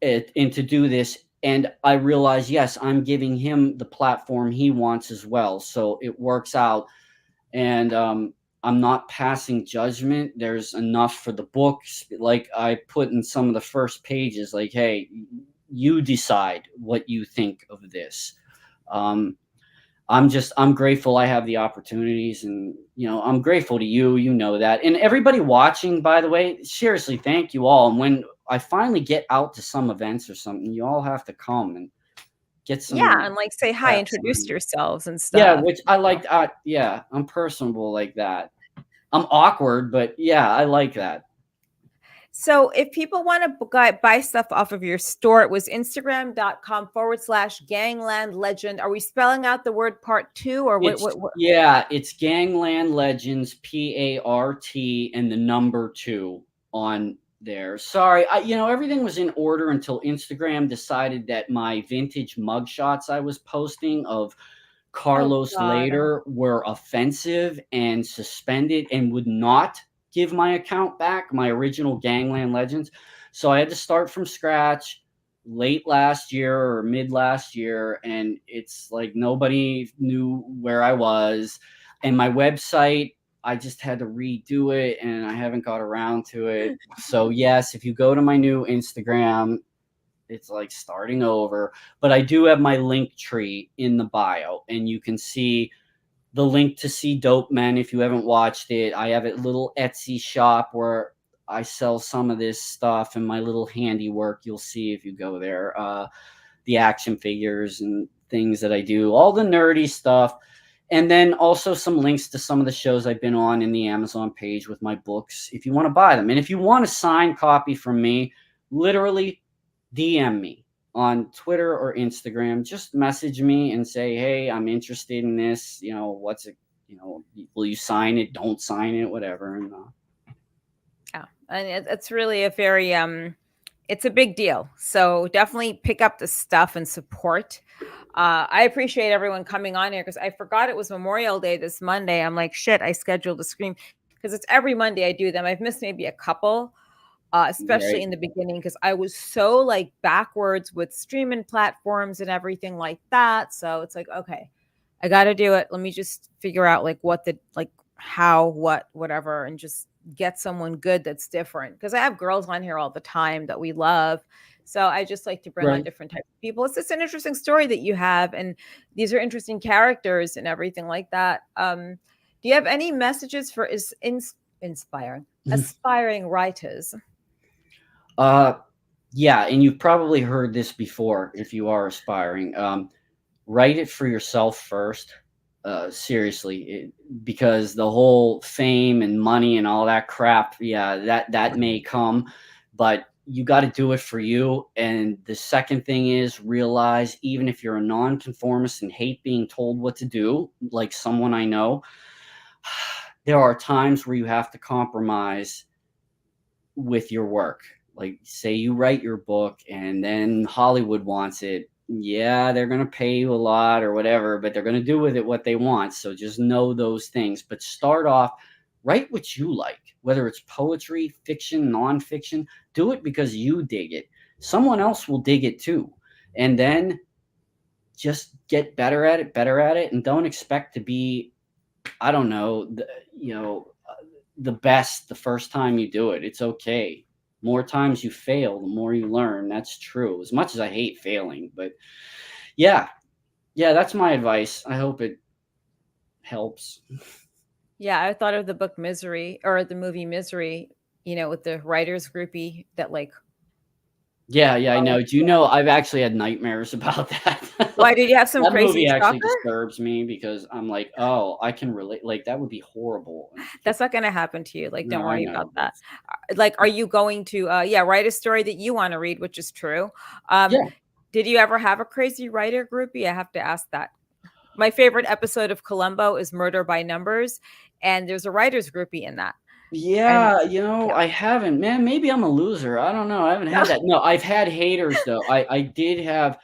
D: and to do this. And I realize, yes, I'm giving him the platform he wants as well. So it works out. And I'm not passing judgment. There's enough for the books. Like I put in some of the first pages, like, hey, you decide what you think of this. Um, I'm grateful I have the opportunities, and I'm grateful to you, that. And everybody watching, by the way, seriously, thank you all. And when I finally get out to some events or something, you all have to come and get
A: Yeah,
D: some
A: and like say hi,
D: chats
A: introduce
D: on.
A: yourselves and
D: Yeah,
A: stuff.
D: which I like. Yeah, I'm personable like that. I'm awkward, but yeah, I like that.
A: So if people want to buy stuff off of your store, it was Instagram.com/gangland legend. Are we spelling out the word part two or what?
D: It's Gangland Legends, PART, and the number 2 on there. Sorry, everything was in order until Instagram decided that my vintage mugshots I was posting of
A: Oh
D: Carlos
A: God.
D: later were offensive and suspended and would not give my account back, my original Gangland Legends. So I had to start from scratch late last year or mid last year, and it's like nobody knew where I was. And my website, I just had to redo it, and I haven't got around to it. So yes, if you go to my new Instagram, it's like starting over. But I do have my link tree in the bio, and you can see the link to see Dope Men if you haven't watched it. I have a little Etsy shop where I sell some of this stuff and my little handiwork. You'll see if you go there. The action figures and things that I do, all the nerdy stuff. And then also some links to some of the shows I've been on in the Amazon page with my books if you want to buy them. And if you want a signed copy from me, literally DM me on Twitter or Instagram. Just message me and say, hey, I'm interested in this. What's it? Will you sign it? Don't sign it, whatever. And
A: Yeah, and it's really a very it's a big deal. So definitely pick up the stuff and support. I appreciate everyone coming on here because I forgot it was Memorial Day this Monday. I'm like, shit, I scheduled a scream because it's every Monday I do them. I've missed maybe a couple, especially
D: right.
A: in the beginning because I was so like backwards with streaming platforms and everything like that. So it's like, okay, I got to do it. Let me just figure out like what the like how what whatever and just get someone good that's different because I have girls on here all the time that we love. So I just like to bring on
D: Right.
A: different types of people. It's just an interesting story that you have and these are interesting characters and everything like that. Do you have any messages for inspiring aspiring writers?
D: uh, yeah, and you've probably heard this before if you are aspiring. Write it for yourself first. Seriously, because the whole fame and money and all that crap, yeah, that may come, but you got to do it for you. And the second thing is realize even if you're a nonconformist and hate being told what to do, like someone I know, there are times where you have to compromise with your work. Like say you write your book and then Hollywood wants it. yeah, they're going to pay you a lot or whatever, but they're going to do with it what they want. So just know those things. But start off, write what you like, whether it's poetry, fiction, nonfiction. Do it because you dig it. Someone else will dig it too. And then just get better at it, and don't expect to be, I don't know, the best the first time you do it. It's okay. More times you fail, the more you learn. That's true. As much as I hate failing, but yeah, that's my advice. I hope it helps.
A: Yeah, I thought of the book Misery or the movie Misery, with the writers groupie that like.
D: Yeah, I know. Do you know I've actually had nightmares about that?
A: Why did you have some
D: That
A: crazy
D: movie actually
A: stalker?
D: disturbs me because I'm like, oh, I can relate. Like that would be horrible.
A: That's not going to happen to you. Like, don't
D: No, I
A: worry about
D: know.
A: that. Like, are you going to, write a story that you want to read, which is true.
D: Yeah.
A: Did you ever have a crazy writer groupie? I have to ask that. My favorite episode of Columbo is Murder by Numbers, and there's a writers groupie in that. And
D: Yeah,
A: yeah.
D: I haven't. Man, maybe I'm a loser. I don't know. I haven't had that. No, I've had haters though. I did have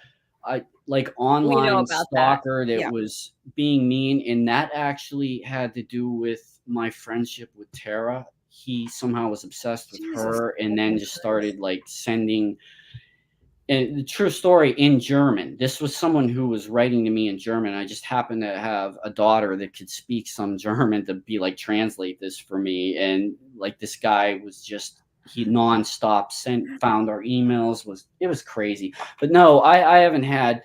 D: like
A: We know
D: online
A: about that.
D: stalker that
A: Yeah.
D: was being mean, and that actually had to do with my friendship with Tara. He somehow was obsessed with
A: Jesus.
D: her and then just started like sending, and the true story, in German. This was someone who was writing to me in German. I just happened to have a daughter that could speak some German to be like, translate this for me. And like, this guy was just, he nonstop found our emails. It was crazy. But no, I haven't had,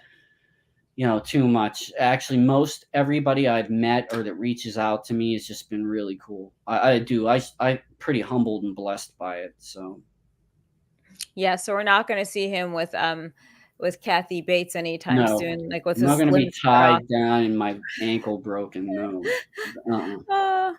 D: too much. Actually, most everybody I've met or that reaches out to me has just been really cool. I'm pretty humbled and blessed by it. So.
A: Yeah, so we're not going to see him with Kathy Bates anytime
D: No,
A: soon, like with
D: I'm not
A: his
D: gonna be
A: limbs cut off.
D: tied down and my ankle broken, no.
A: Uh,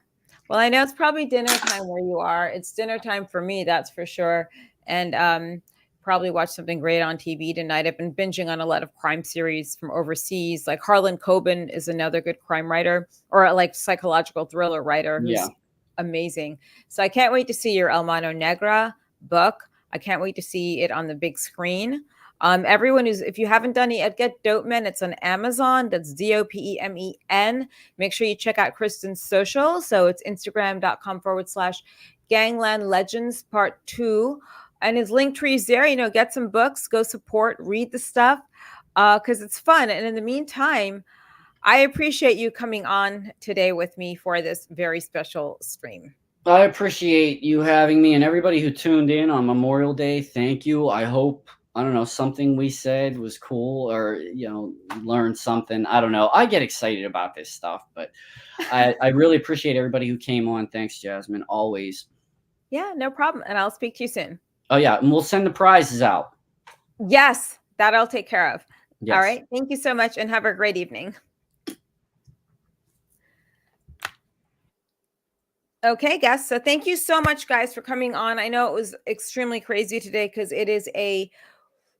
A: well, I know it's probably dinner time where you are. It's dinner time for me, that's for sure. And probably watch something great on TV tonight. I've been binging on a lot of crime series from overseas. Like Harlan Coben is another good crime writer, or like psychological thriller writer
D: Yeah.
A: who's amazing. So I can't wait to see your El Mano Negra book. I can't wait to see it on the big screen. Everyone if you haven't done it yet, get Dope Men. It's on Amazon. That's DOPEMEN. Make sure you check out Kristen's social. So it's Instagram.com/Gangland Legends Part 2. And his link tree is there. Get some books, go support, read the stuff, because it's fun. And in the meantime, I appreciate you coming on today with me for this very special stream.
D: I appreciate you having me, and everybody who tuned in on Memorial Day, thank you. I hope, I don't know, something we said was cool, or, learned something. I don't know. I get excited about this stuff, but I really appreciate everybody who came on. Thanks, Jasmine, always.
A: Yeah, no problem. And I'll speak to you soon.
D: Oh, yeah, and we'll send the prizes out.
A: Yes, that I'll take care of.
D: Yes.
A: All right. Thank you so much, and have a great evening. Okay, guests. So thank you so much, guys, for coming on. I know it was extremely crazy today because it is a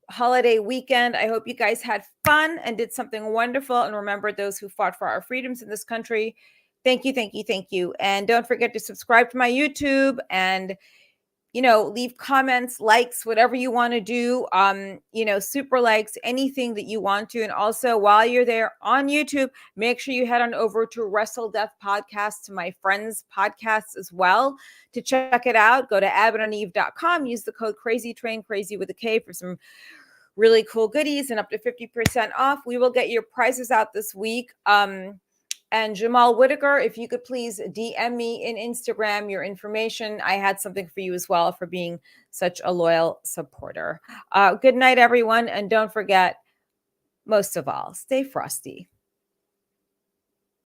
A: holiday weekend. I hope you guys had fun and did something wonderful and remembered those who fought for our freedoms in this country. Thank you, thank you, thank you. And don't forget to subscribe to my YouTube and, leave comments, likes, whatever you want to do, super likes, anything that you want to. And also, while you're there on YouTube, make sure you head on over to Wrestle Death Podcast, to my friends' podcasts as well, to check it out. Go to abbottandeve.com, use the code CrazyTrain, crazy with a K, for some really cool goodies and up to 50% off. We will get your prizes out this week. And Jamal Whitaker, if you could please DM me in Instagram your information. I had something for you as well for being such a loyal supporter. Good night, everyone. And don't forget, most of all, stay frosty.